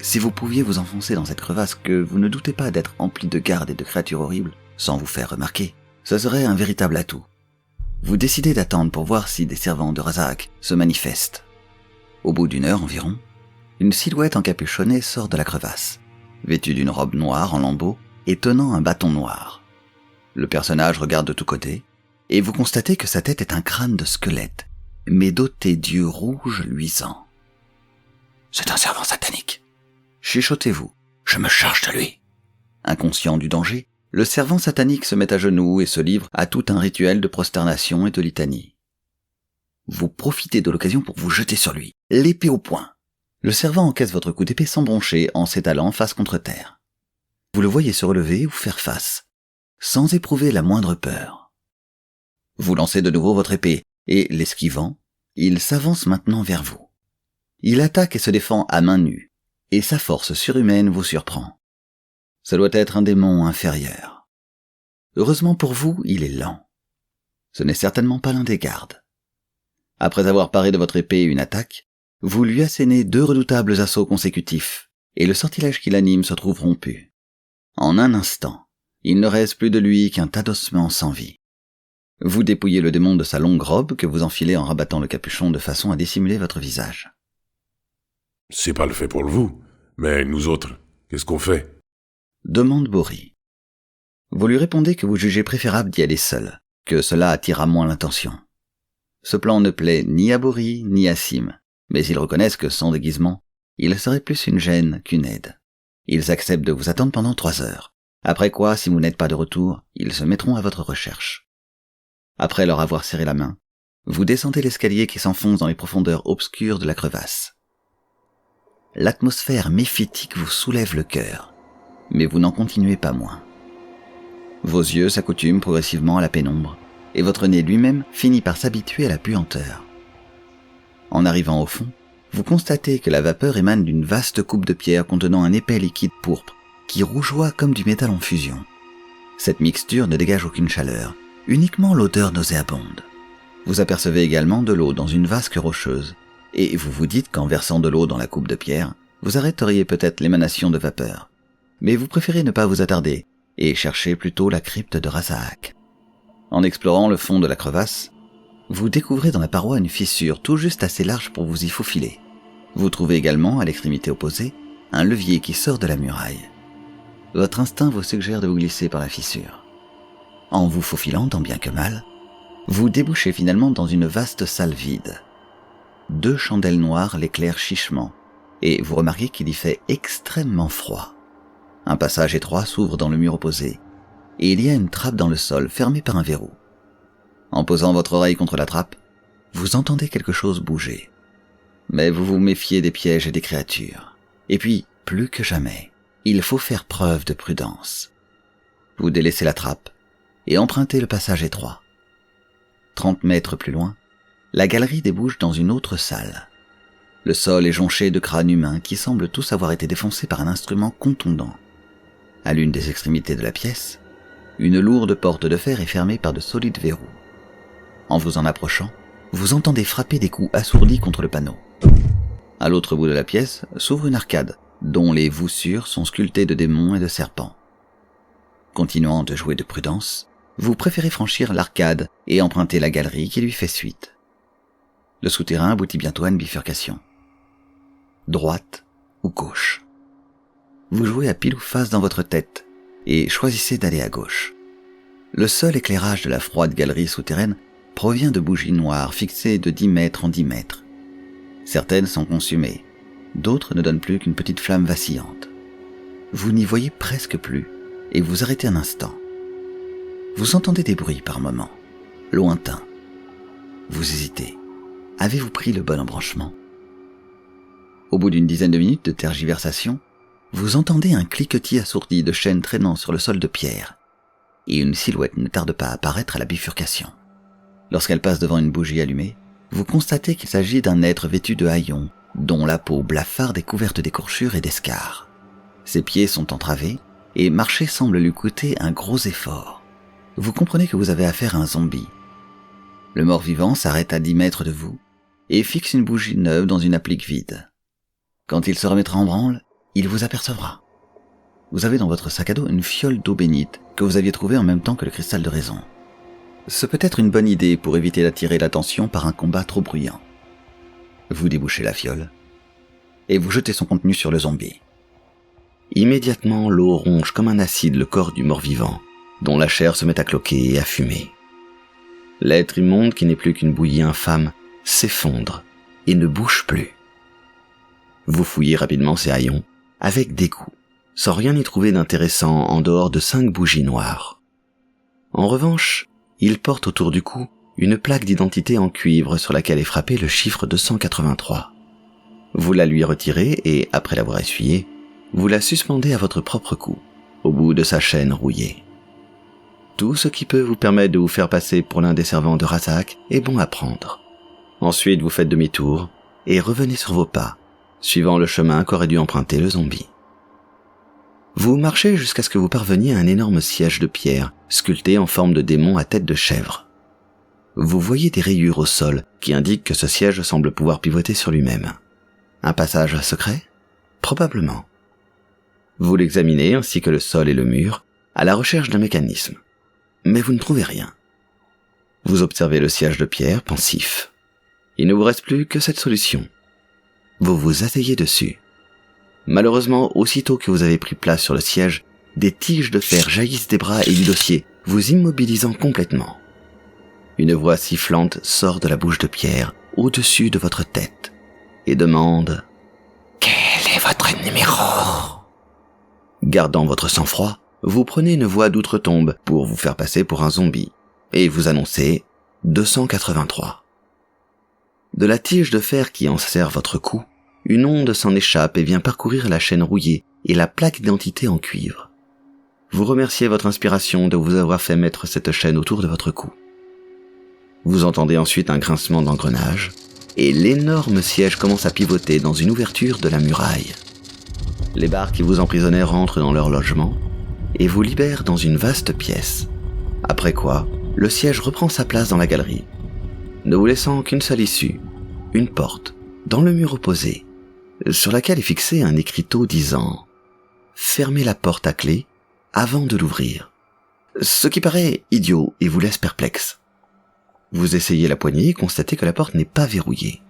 Si vous pouviez vous enfoncer dans cette crevasse que vous ne doutez pas d'être emplie de gardes et de créatures horribles, sans vous faire remarquer, ce serait un véritable atout. Vous décidez d'attendre pour voir si des servants de Razak se manifestent. Au bout d'1 heure environ, une silhouette encapuchonnée sort de la crevasse, vêtue d'une robe noire en lambeaux et tenant un bâton noir. Le personnage regarde de tous côtés, et vous constatez que sa tête est un crâne de squelette, mais doté d'yeux rouges luisants. « C'est un servant satanique !» Chuchotez-vous. « Je me charge de lui !» Inconscient du danger, le servant satanique se met à genoux et se livre à tout un rituel de prosternation et de litanie. Vous profitez de l'occasion pour vous jeter sur lui, l'épée au poing. Le servant encaisse votre coup d'épée sans broncher en s'étalant face contre terre. Vous le voyez se relever ou faire face, sans éprouver la moindre peur. Vous lancez de nouveau votre épée, et, l'esquivant, Il s'avance maintenant vers vous. Il attaque et se défend à main nue, et sa force surhumaine vous surprend. Ce doit être un démon inférieur. Heureusement pour vous, il est lent. Ce n'est certainement pas l'un des gardes. Après avoir paré de votre épée une attaque, vous lui assénez 2 redoutables assauts consécutifs, et le sortilège qui l'anime se trouve rompu. En un instant, il ne reste plus de lui qu'un tas d'ossements sans vie. Vous dépouillez le démon de sa longue robe que vous enfilez en rabattant le capuchon de façon à dissimuler votre visage. C'est pas le fait pour vous, mais nous autres, qu'est-ce qu'on fait ? Demande Bori. Vous lui répondez que vous jugez préférable d'y aller seul, que cela attirera moins l'attention. Ce plan ne plaît ni à Bori ni à Sim, mais ils reconnaissent que sans déguisement, il serait plus une gêne qu'une aide. Ils acceptent de vous attendre pendant 3 heures, après quoi, si vous n'êtes pas de retour, ils se mettront à votre recherche. Après leur avoir serré la main, vous descendez l'escalier qui s'enfonce dans les profondeurs obscures de la crevasse. L'atmosphère méphitique vous soulève le cœur, mais vous n'en continuez pas moins. Vos yeux s'accoutument progressivement à la pénombre, et votre nez lui-même finit par s'habituer à la puanteur. En arrivant au fond, vous constatez que la vapeur émane d'une vaste coupe de pierre contenant un épais liquide pourpre qui rougeoie comme du métal en fusion. Cette mixture ne dégage aucune chaleur, uniquement l'odeur nauséabonde. Vous apercevez également de l'eau dans une vasque rocheuse, et vous vous dites qu'en versant de l'eau dans la coupe de pierre, vous arrêteriez peut-être l'émanation de vapeur. Mais vous préférez ne pas vous attarder, et chercher plutôt la crypte de Rasaak. En explorant le fond de la crevasse, vous découvrez dans la paroi une fissure tout juste assez large pour vous y faufiler. Vous trouvez également, à l'extrémité opposée, un levier qui sort de la muraille. Votre instinct vous suggère de vous glisser par la fissure. En vous faufilant tant bien que mal, vous débouchez finalement dans une vaste salle vide. 2 chandelles noires l'éclairent chichement, et vous remarquez qu'il y fait extrêmement froid. Un passage étroit s'ouvre dans le mur opposé, et il y a une trappe dans le sol fermée par un verrou. En posant votre oreille contre la trappe, vous entendez quelque chose bouger. Mais vous vous méfiez des pièges et des créatures. Et puis, plus que jamais, il faut faire preuve de prudence. Vous délaissez la trappe et empruntez le passage étroit. 30 mètres plus loin, la galerie débouche dans une autre salle. Le sol est jonché de crânes humains qui semblent tous avoir été défoncés par un instrument contondant. À l'une des extrémités de la pièce, une lourde porte de fer est fermée par de solides verrous. En vous en approchant, vous entendez frapper des coups assourdis contre le panneau. À l'autre bout de la pièce s'ouvre une arcade, dont les voussures sont sculptées de démons et de serpents. Continuant de jouer de prudence, vous préférez franchir l'arcade et emprunter la galerie qui lui fait suite. Le souterrain aboutit bientôt à une bifurcation. Droite ou gauche. Vous jouez à pile ou face dans votre tête et choisissez d'aller à gauche. Le seul éclairage de la froide galerie souterraine provient de bougies noires fixées de 10 mètres en 10 mètres. Certaines sont consumées, d'autres ne donnent plus qu'une petite flamme vacillante. Vous n'y voyez presque plus et vous arrêtez un instant. Vous entendez des bruits par moments, lointains. Vous hésitez. Avez-vous pris le bon embranchement ? Au bout d'une dizaine de minutes de tergiversation, vous entendez un cliquetis assourdi de chaînes traînant sur le sol de pierre, et une silhouette ne tarde pas à apparaître à la bifurcation. Lorsqu'elle passe devant une bougie allumée, vous constatez qu'il s'agit d'un être vêtu de haillons, dont la peau blafarde est couverte d'écorchures et d'escarres. Ses pieds sont entravés, et marcher semble lui coûter un gros effort. Vous comprenez que vous avez affaire à un zombie. Le mort-vivant s'arrête à 10 mètres de vous, et fixe une bougie neuve dans une applique vide. Quand il se remettra en branle, il vous apercevra. Vous avez dans votre sac à dos une fiole d'eau bénite que vous aviez trouvée en même temps que le cristal de raison. Ce peut être une bonne idée pour éviter d'attirer l'attention par un combat trop bruyant. Vous débouchez la fiole et vous jetez son contenu sur le zombie. Immédiatement, l'eau ronge comme un acide le corps du mort-vivant, dont la chair se met à cloquer et à fumer. L'être immonde qui n'est plus qu'une bouillie infâme s'effondre et ne bouge plus. Vous fouillez rapidement ses haillons, avec dégoût, sans rien y trouver d'intéressant en dehors de 5 bougies noires. En revanche, il porte autour du cou une plaque d'identité en cuivre sur laquelle est frappé le chiffre 283. Vous la lui retirez et, après l'avoir essuyée, vous la suspendez à votre propre cou, au bout de sa chaîne rouillée. Tout ce qui peut vous permettre de vous faire passer pour l'un des servants de Rasaak est bon à prendre. Ensuite, vous faites demi-tour et revenez sur vos pas, suivant le chemin qu'aurait dû emprunter le zombie. Vous marchez jusqu'à ce que vous parveniez à un énorme siège de pierre, sculpté en forme de démon à tête de chèvre. Vous voyez des rayures au sol qui indiquent que ce siège semble pouvoir pivoter sur lui-même. Un passage secret ? Probablement. Vous l'examinez ainsi que le sol et le mur, à la recherche d'un mécanisme. Mais vous ne trouvez rien. Vous observez le siège de pierre, pensif. Il ne vous reste plus que cette solution. Vous vous asseyez dessus. Malheureusement, aussitôt que vous avez pris place sur le siège, des tiges de fer jaillissent des bras et du dossier, vous immobilisant complètement. Une voix sifflante sort de la bouche de pierre, au-dessus de votre tête, et demande « Quel est votre numéro ?» Gardant votre sang-froid, vous prenez une voix d'outre-tombe pour vous faire passer pour un zombie, et vous annoncez 283. De la tige de fer qui enserre votre cou, une onde s'en échappe et vient parcourir la chaîne rouillée et la plaque d'identité en cuivre. Vous remerciez votre inspiration de vous avoir fait mettre cette chaîne autour de votre cou. Vous entendez ensuite un grincement d'engrenage, et l'énorme siège commence à pivoter dans une ouverture de la muraille. Les barres qui vous emprisonnaient rentrent dans leur logement, et vous libèrent dans une vaste pièce. Après quoi, le siège reprend sa place dans la galerie, ne vous laissant qu'une seule issue, une porte, dans le mur opposé, sur laquelle est fixé un écriteau disant « Fermez la porte à clé avant de l'ouvrir », ce qui paraît idiot et vous laisse perplexe. Vous essayez la poignée et constatez que la porte n'est pas verrouillée.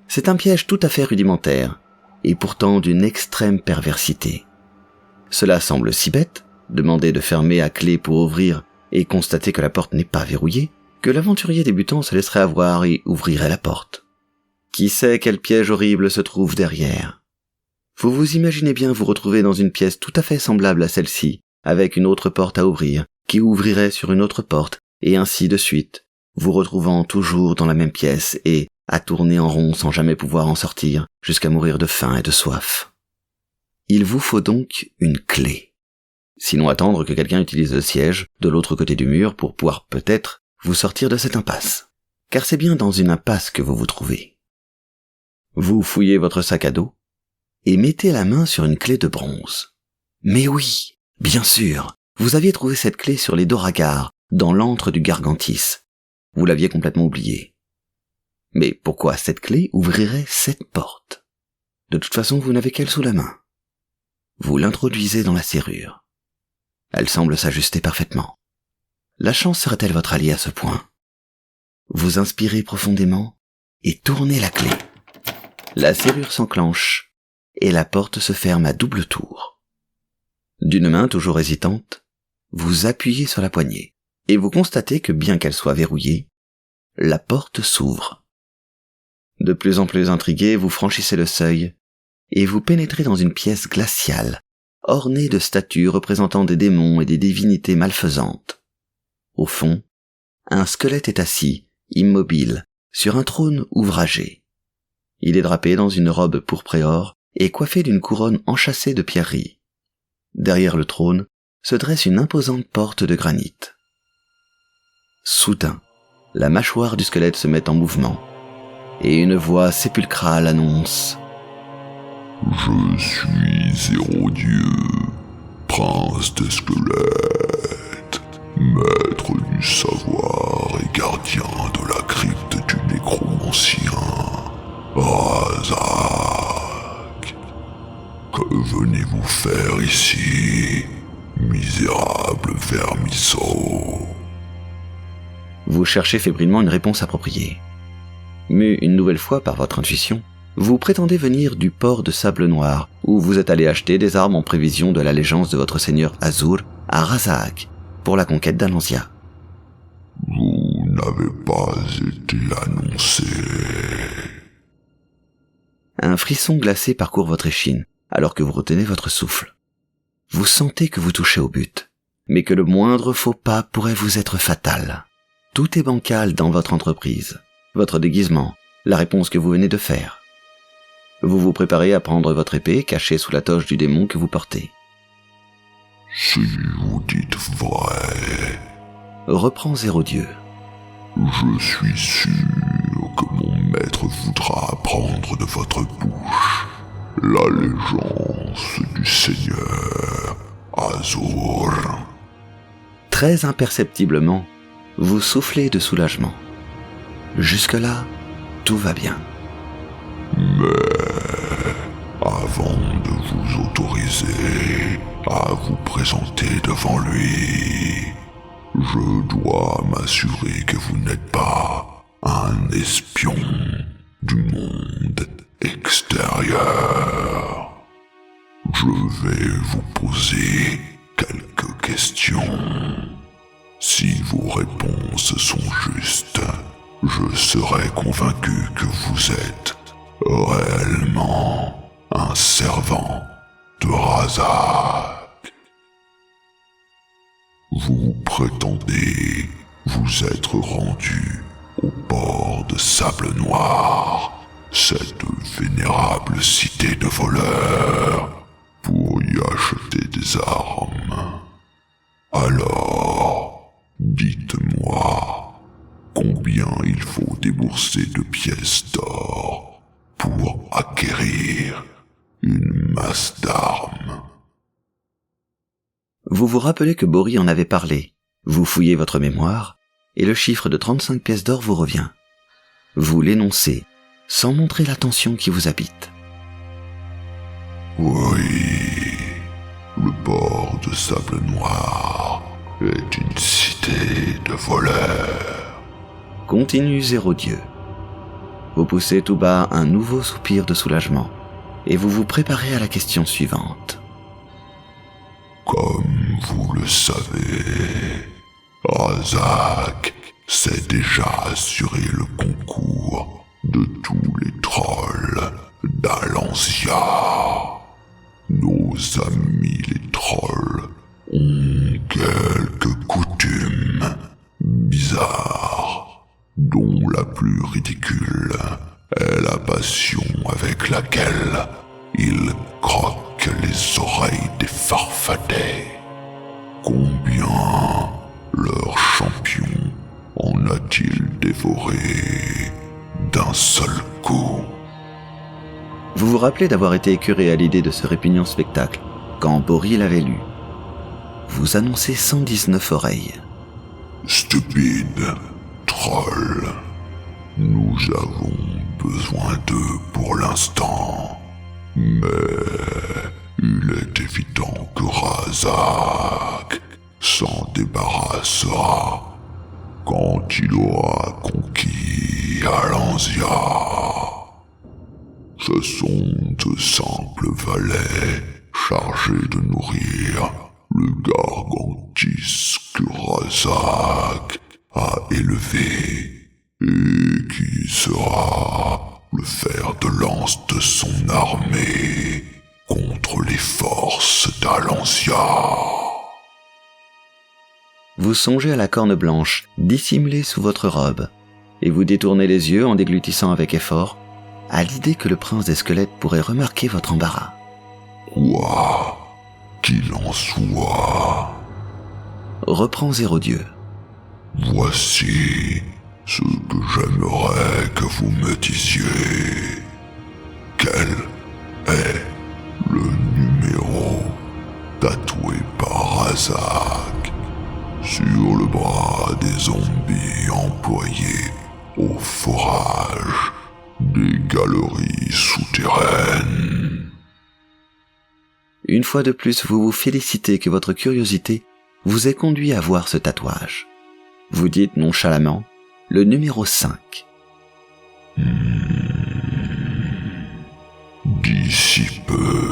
C'est un piège tout à fait rudimentaire, et pourtant d'une extrême perversité. Cela semble si bête, demander de fermer à clé pour ouvrir et constater que la porte n'est pas verrouillée, que l'aventurier débutant se laisserait avoir et ouvrirait la porte. Qui sait quel piège horrible se trouve derrière ? Vous vous imaginez bien vous retrouver dans une pièce tout à fait semblable à celle-ci, avec une autre porte à ouvrir, qui ouvrirait sur une autre porte, et ainsi de suite, vous retrouvant toujours dans la même pièce et à tourner en rond sans jamais pouvoir en sortir, jusqu'à mourir de faim et de soif. Il vous faut donc une clé. Sinon attendre que quelqu'un utilise le siège de l'autre côté du mur pour pouvoir peut-être vous sortir de cette impasse. Car c'est bien dans une impasse que vous vous trouvez. Vous fouillez votre sac à dos et mettez la main sur une clé de bronze. Mais oui, bien sûr, vous aviez trouvé cette clé sur les Doragars, dans l'antre du Gargantis. Vous l'aviez complètement oubliée. Mais pourquoi cette clé ouvrirait cette porte ? De toute façon, vous n'avez qu'elle sous la main. Vous l'introduisez dans la serrure. Elle semble s'ajuster parfaitement. La chance serait-elle votre allié à ce point ? Vous inspirez profondément et tournez la clé. La serrure s'enclenche et la porte se ferme à double tour. D'une main toujours hésitante, vous appuyez sur la poignée et vous constatez que bien qu'elle soit verrouillée, la porte s'ouvre. De plus en plus intrigué, vous franchissez le seuil et vous pénétrez dans une pièce glaciale, ornée de statues représentant des démons et des divinités malfaisantes. Au fond, un squelette est assis, immobile, sur un trône ouvragé. Il est drapé dans une robe pourpre et or et coiffé d'une couronne enchâssée de pierreries. Derrière le trône se dresse une imposante porte de granit. Soudain, la mâchoire du squelette se met en mouvement, et une voix sépulcrale annonce « Je suis Zéro Dieu, prince des squelettes, maître du savoir et gardien de la crypte du nécromancien, Razak. Que venez-vous faire ici, misérable vermisseau ?» Vous cherchez fébrilement une réponse appropriée. Mu une nouvelle fois par votre intuition, vous prétendez venir du port de Sable Noir, où vous êtes allé acheter des armes en prévision de l'allégeance de votre seigneur Azur à Razak, pour la conquête d'Alansia. Vous n'avez pas été annoncé. Un frisson glacé parcourt votre échine, alors que vous retenez votre souffle. Vous sentez que vous touchez au but, mais que le moindre faux pas pourrait vous être fatal. Tout est bancal dans votre entreprise, votre déguisement, la réponse que vous venez de faire. Vous vous préparez à prendre votre épée cachée sous la toge du démon que vous portez. Si vous dites vrai, reprend Zéro Dieu. Je suis sûr que l'allégeance du Seigneur Azur. Très imperceptiblement, vous soufflez de soulagement. Jusque-là, tout va bien. Mais avant de vous autoriser à vous présenter devant lui, je dois m'assurer que vous n'êtes pas un espion du monde extérieur. Je vais vous poser quelques questions. Si vos réponses sont justes, je serai convaincu que vous êtes réellement un servant de Razak. Vous prétendez vous être rendu au port de Sable Noir, cette vénérable cité de voleurs, pour y acheter des armes. Alors, dites-moi, combien il faut débourser de pièces d'or pour acquérir une masse d'armes? Vous vous rappelez que Bori en avait parlé. Vous fouillez votre mémoire, et le chiffre de 35 pièces d'or vous revient. Vous l'énoncez, sans montrer l'attention qui vous habite. Oui, le port de Sable Noir est une cité de voleurs. Continue Zéro-Dieu. Vous poussez tout bas un nouveau soupir de soulagement, et vous vous préparez à la question suivante. Comme vous le savez, Razak s'est déjà assuré le concours de tous les trolls d'Alansia. Nos amis les trolls ont quelques coutumes bizarres, dont la plus ridicule est la passion avec laquelle ils croquent les oreilles des farfadets. Combien leur champion en a-t-il dévoré d'un seul coup? Vous vous rappelez d'avoir été écœuré à l'idée de ce répugnant spectacle, quand Bori l'avait lu. Vous annoncez 119 oreilles. Stupide troll, nous avons besoin d'eux pour l'instant, mais il est évident que Razak s'en débarrassera quand il aura conquis Alansia. Ce sont de simples valets chargés de nourrir le gargantis que Razak a élevé et qui sera le fer de lance de son armée contre les forces d'Alansia. Vous songez à la corne blanche, dissimulée sous votre robe, et vous détournez les yeux en déglutissant avec effort, à l'idée que le prince des squelettes pourrait remarquer votre embarras. Quoi qu'il en soit, Reprend Zéro-Dieu. voici ce que j'aimerais que vous me disiez. Quel est le numéro tatoué par Razak sur le bras des zombies employés au forage des galeries souterraines? Une fois de plus, vous vous félicitez que votre curiosité vous ait conduit à voir ce tatouage. Vous dites nonchalamment le numéro 5. D'ici peu,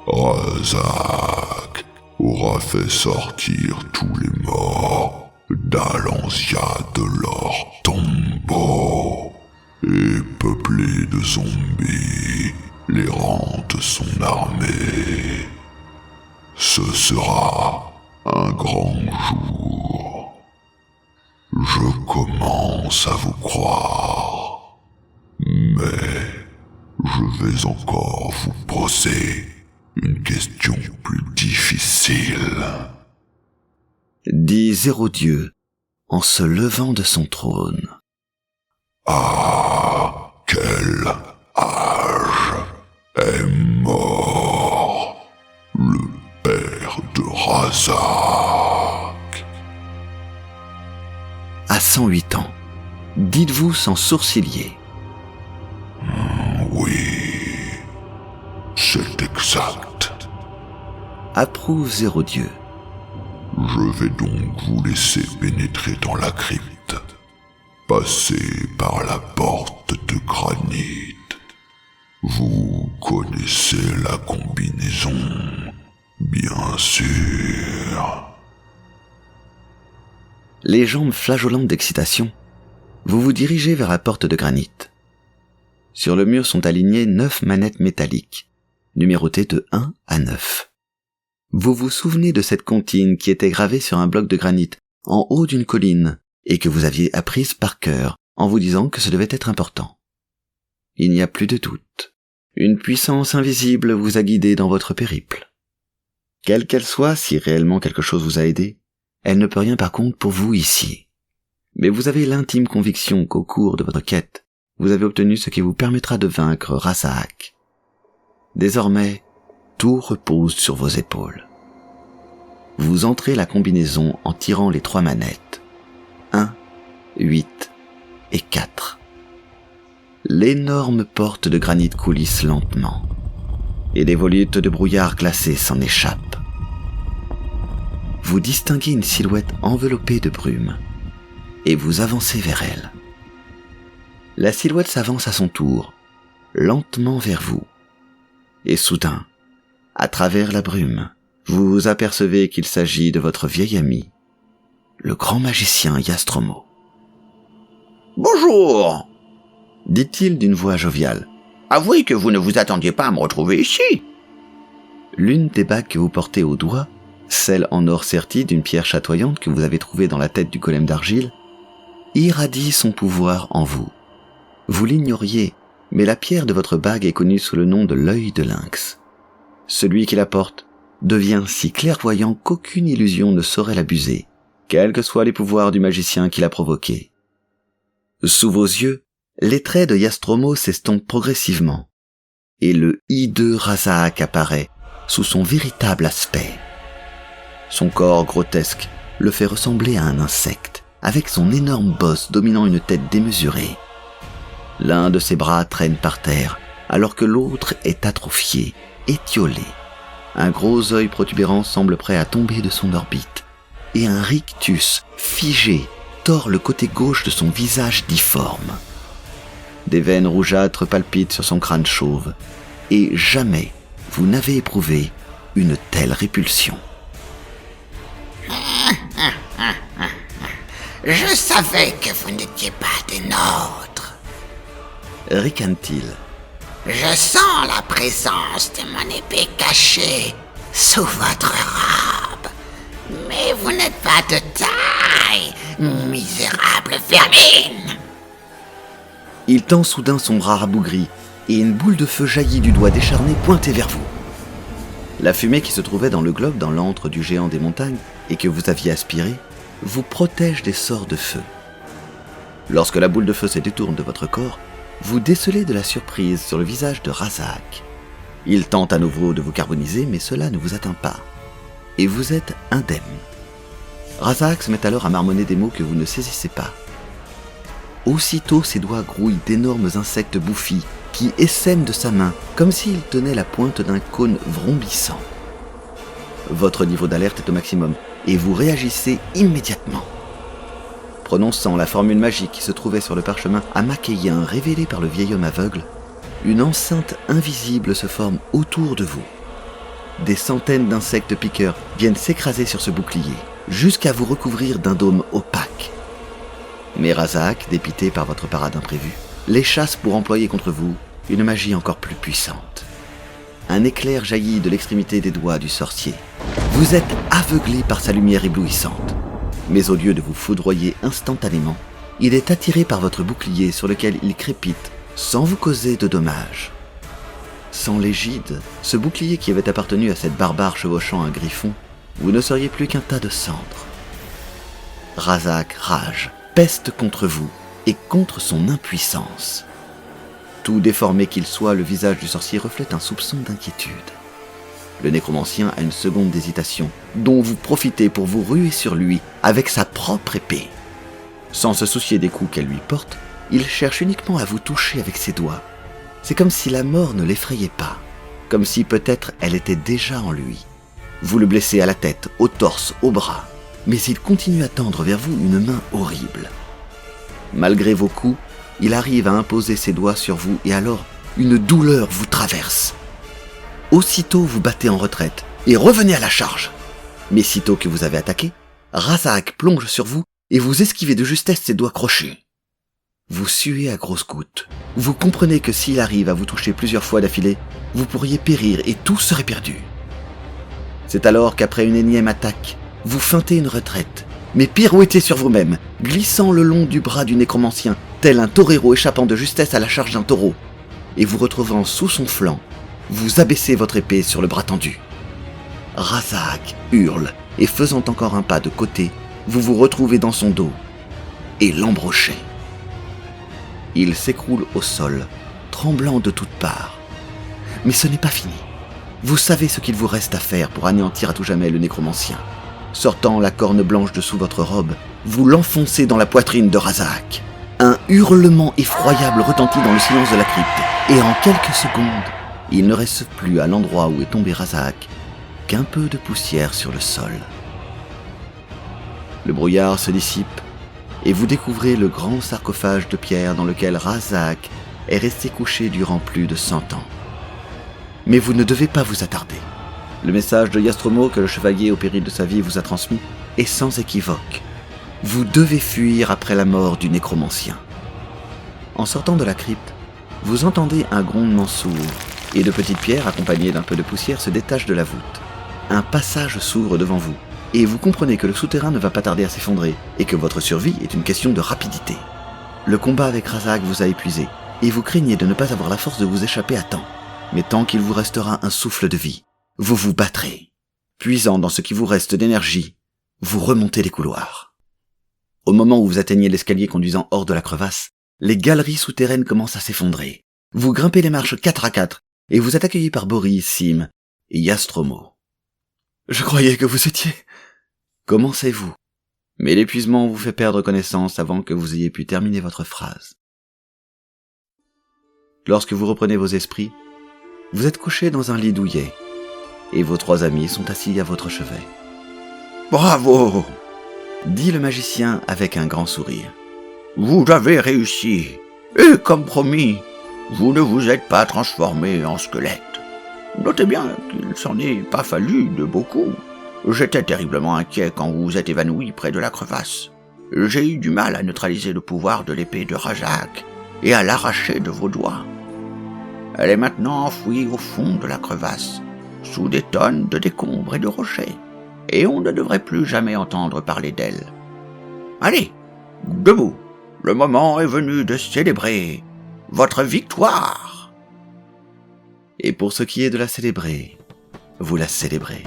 Razak aura fait sortir tous les morts d'Alansia de leur tombeau et peuplé de zombies les rangs de son armée. Ce sera un grand jour. Je commence à vous croire, mais je vais encore vous poser une question plus difficile. Dit Zéro-Dieu en se levant de son trône. À quel âge est sans sourciller. Oui, c'est exact. Approuve Zérodieu. Je vais donc vous laisser pénétrer dans la crypte. Passez par la porte de granit. Vous connaissez la combinaison, bien sûr. Les jambes flageolantes d'excitation, vous vous dirigez vers la porte de granit. Sur le mur sont alignées 9 manettes métalliques, numérotées de 1 à 9. Vous vous souvenez de cette comptine qui était gravée sur un bloc de granit en haut d'une colline et que vous aviez apprise par cœur en vous disant que ce devait être important. Il n'y a plus de doute. Une puissance invisible vous a guidé dans votre périple. Quelle qu'elle soit, si réellement quelque chose vous a aidé, elle ne peut rien par contre pour vous ici. Mais vous avez l'intime conviction qu'au cours de votre quête, vous avez obtenu ce qui vous permettra de vaincre Rasaak. Désormais, tout repose sur vos épaules. Vous entrez la combinaison en tirant les 3 manettes. 1, 8 et 4. L'énorme porte de granit coulisse lentement, et des volutes de brouillard glacé s'en échappent. Vous distinguez une silhouette enveloppée de brume, et vous avancez vers elle. La silhouette s'avance à son tour, lentement vers vous, et soudain, à travers la brume, vous apercevez qu'il s'agit de votre vieil ami, le grand magicien Yastromo. « Bonjour !» dit-il d'une voix joviale. « Avouez que vous ne vous attendiez pas à me retrouver ici !» L'une des bagues que vous portez au doigt, celle en or serti d'une pierre chatoyante que vous avez trouvée dans la tête du golem d'argile, irradie son pouvoir en vous. Vous l'ignoriez, mais la pierre de votre bague est connue sous le nom de l'œil de lynx. Celui qui la porte devient si clairvoyant qu'aucune illusion ne saurait l'abuser, quels que soient les pouvoirs du magicien qui l'a provoqué. Sous vos yeux, les traits de Yastromo s'estompent progressivement, et le hideux Rasaak apparaît sous son véritable aspect. Son corps grotesque le fait ressembler à un insecte, avec son énorme bosse dominant une tête démesurée. L'un de ses bras traîne par terre, alors que l'autre est atrophié, étiolé. Un gros œil protubérant semble prêt à tomber de son orbite, et un rictus figé tord le côté gauche de son visage difforme. Des veines rougeâtres palpitent sur son crâne chauve, et jamais vous n'avez éprouvé une telle répulsion. Je savais que vous n'étiez pas des nôtres. Ricane-t-il. Je sens la présence de mon épée cachée sous votre robe. Mais vous n'êtes pas de taille, misérable vermine. Il tend soudain son bras rabougri, et une boule de feu jaillit du doigt décharné pointé vers vous. La fumée qui se trouvait dans le globe dans l'antre du géant des montagnes, et que vous aviez aspiré, vous protège des sorts de feu. Lorsque la boule de feu se détourne de votre corps, vous décelez de la surprise sur le visage de Rasaak. Il tente à nouveau de vous carboniser, mais cela ne vous atteint pas. Et vous êtes indemne. Rasaak se met alors à marmonner des mots que vous ne saisissez pas. Aussitôt, ses doigts grouillent d'énormes insectes bouffis qui essaiment de sa main, comme s'il tenait la pointe d'un cône vrombissant. Votre niveau d'alerte est au maximum, et vous réagissez immédiatement. Prononçant la formule magique qui se trouvait sur le parchemin amakéien révélé par le vieil homme aveugle, une enceinte invisible se forme autour de vous. Des centaines d'insectes piqueurs viennent s'écraser sur ce bouclier, jusqu'à vous recouvrir d'un dôme opaque. Mais Rasaak, dépité par votre parade imprévue, les chasse pour employer contre vous une magie encore plus puissante. Un éclair jaillit de l'extrémité des doigts du sorcier. Vous êtes aveuglé par sa lumière éblouissante. Mais au lieu de vous foudroyer instantanément, il est attiré par votre bouclier sur lequel il crépite sans vous causer de dommages. Sans l'égide, ce bouclier qui avait appartenu à cette barbare chevauchant un griffon, vous ne seriez plus qu'un tas de cendres. Rasaak rage, peste contre vous et contre son impuissance. Tout déformé qu'il soit, le visage du sorcier reflète un soupçon d'inquiétude. Le nécromancien a une seconde d'hésitation, dont vous profitez pour vous ruer sur lui avec sa propre épée. Sans se soucier des coups qu'elle lui porte, Il cherche uniquement à vous toucher avec ses doigts. C'est comme si la mort ne l'effrayait pas, comme si peut-être elle était déjà en lui. Vous le blessez à la tête, au torse, au bras, mais il continue à tendre vers vous une main horrible. Malgré vos coups, il arrive à imposer ses doigts sur vous et alors une douleur vous traverse. Aussitôt vous battez en retraite et revenez à la charge. Mais sitôt que vous avez attaqué, Razak plonge sur vous et vous esquivez de justesse ses doigts crochus. Vous suez à grosses gouttes. Vous comprenez que s'il arrive à vous toucher plusieurs fois d'affilée, vous pourriez périr et tout serait perdu. C'est alors qu'après une énième attaque, vous feintez une retraite, mais pirouettez sur vous-même, glissant le long du bras du nécromancien, tel un torero échappant de justesse à la charge d'un taureau, et vous retrouvant sous son flanc, vous abaissez votre épée sur le bras tendu. Razak hurle, et faisant encore un pas de côté, vous vous retrouvez dans son dos, et l'embrochez. Il s'écroule au sol, tremblant de toutes parts. Mais ce n'est pas fini. Vous savez ce qu'il vous reste à faire pour anéantir à tout jamais le nécromancien. Sortant la corne blanche de sous votre robe, vous l'enfoncez dans la poitrine de Razak. Un hurlement effroyable retentit dans le silence de la crypte, et en quelques secondes, il ne reste plus à l'endroit où est tombé Razak qu'un peu de poussière sur le sol. Le brouillard se dissipe, et vous découvrez le grand sarcophage de pierre dans lequel Razak est resté couché durant plus de 100 ans. Mais vous ne devez pas vous attarder. Le message de Yastromo que le chevalier au péril de sa vie vous a transmis est sans équivoque. Vous devez fuir après la mort du nécromancien. En sortant de la crypte, vous entendez un grondement sourd, et de petites pierres accompagnées d'un peu de poussière se détachent de la voûte. Un passage s'ouvre devant vous, et vous comprenez que le souterrain ne va pas tarder à s'effondrer, et que votre survie est une question de rapidité. Le combat avec Razak vous a épuisé, et vous craignez de ne pas avoir la force de vous échapper à temps. Mais tant qu'il vous restera un souffle de vie, vous vous battrez. Puisant dans ce qui vous reste d'énergie, vous remontez les couloirs. Au moment où vous atteignez l'escalier conduisant hors de la crevasse, les galeries souterraines commencent à s'effondrer. Vous grimpez les marches 4 à 4, et vous êtes accueillis par Boris, Sim et Yastromo. « Je croyais que vous étiez... » Commencez-vous. Mais l'épuisement vous fait perdre connaissance avant que vous ayez pu terminer votre phrase. Lorsque vous reprenez vos esprits, vous êtes couché dans un lit douillet, et vos 3 amis sont assis à votre chevet. « Bravo !» dit le magicien avec un grand sourire. « Vous avez réussi, et comme promis, vous ne vous êtes pas transformé en squelette. Notez bien qu'il s'en est pas fallu de beaucoup. J'étais terriblement inquiet quand vous vous êtes évanoui près de la crevasse. J'ai eu du mal à neutraliser le pouvoir de l'épée de Razak et à l'arracher de vos doigts. Elle est maintenant enfouie au fond de la crevasse, sous des tonnes de décombres et de rochers, et on ne devrait plus jamais entendre parler d'elle. Allez, debout, le moment est venu de célébrer votre victoire. » Et pour ce qui est de la célébrer, vous la célébrez.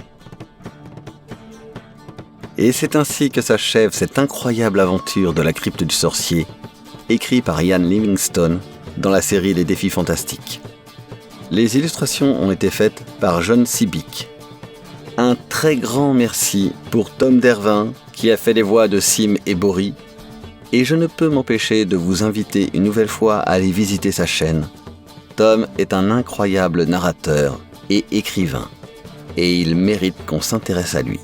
Et c'est ainsi que s'achève cette incroyable aventure de la crypte du sorcier, écrite par Ian Livingstone dans la série Les Défis Fantastiques. Les illustrations ont été faites par John Sibic. Un très grand merci pour Tom Dervin qui a fait les voix de Sim et Bori, et je ne peux m'empêcher de vous inviter une nouvelle fois à aller visiter sa chaîne. Tom est un incroyable narrateur et écrivain, et il mérite qu'on s'intéresse à lui.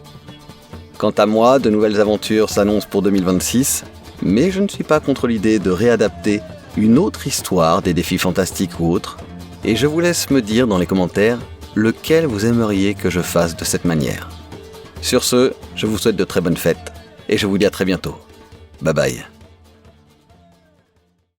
Quant à moi, de nouvelles aventures s'annoncent pour 2026, mais je ne suis pas contre l'idée de réadapter une autre histoire des défis fantastiques ou autres, et je vous laisse me dire dans les commentaires lequel vous aimeriez que je fasse de cette manière. Sur ce, je vous souhaite de très bonnes fêtes, et je vous dis à très bientôt. Bye bye.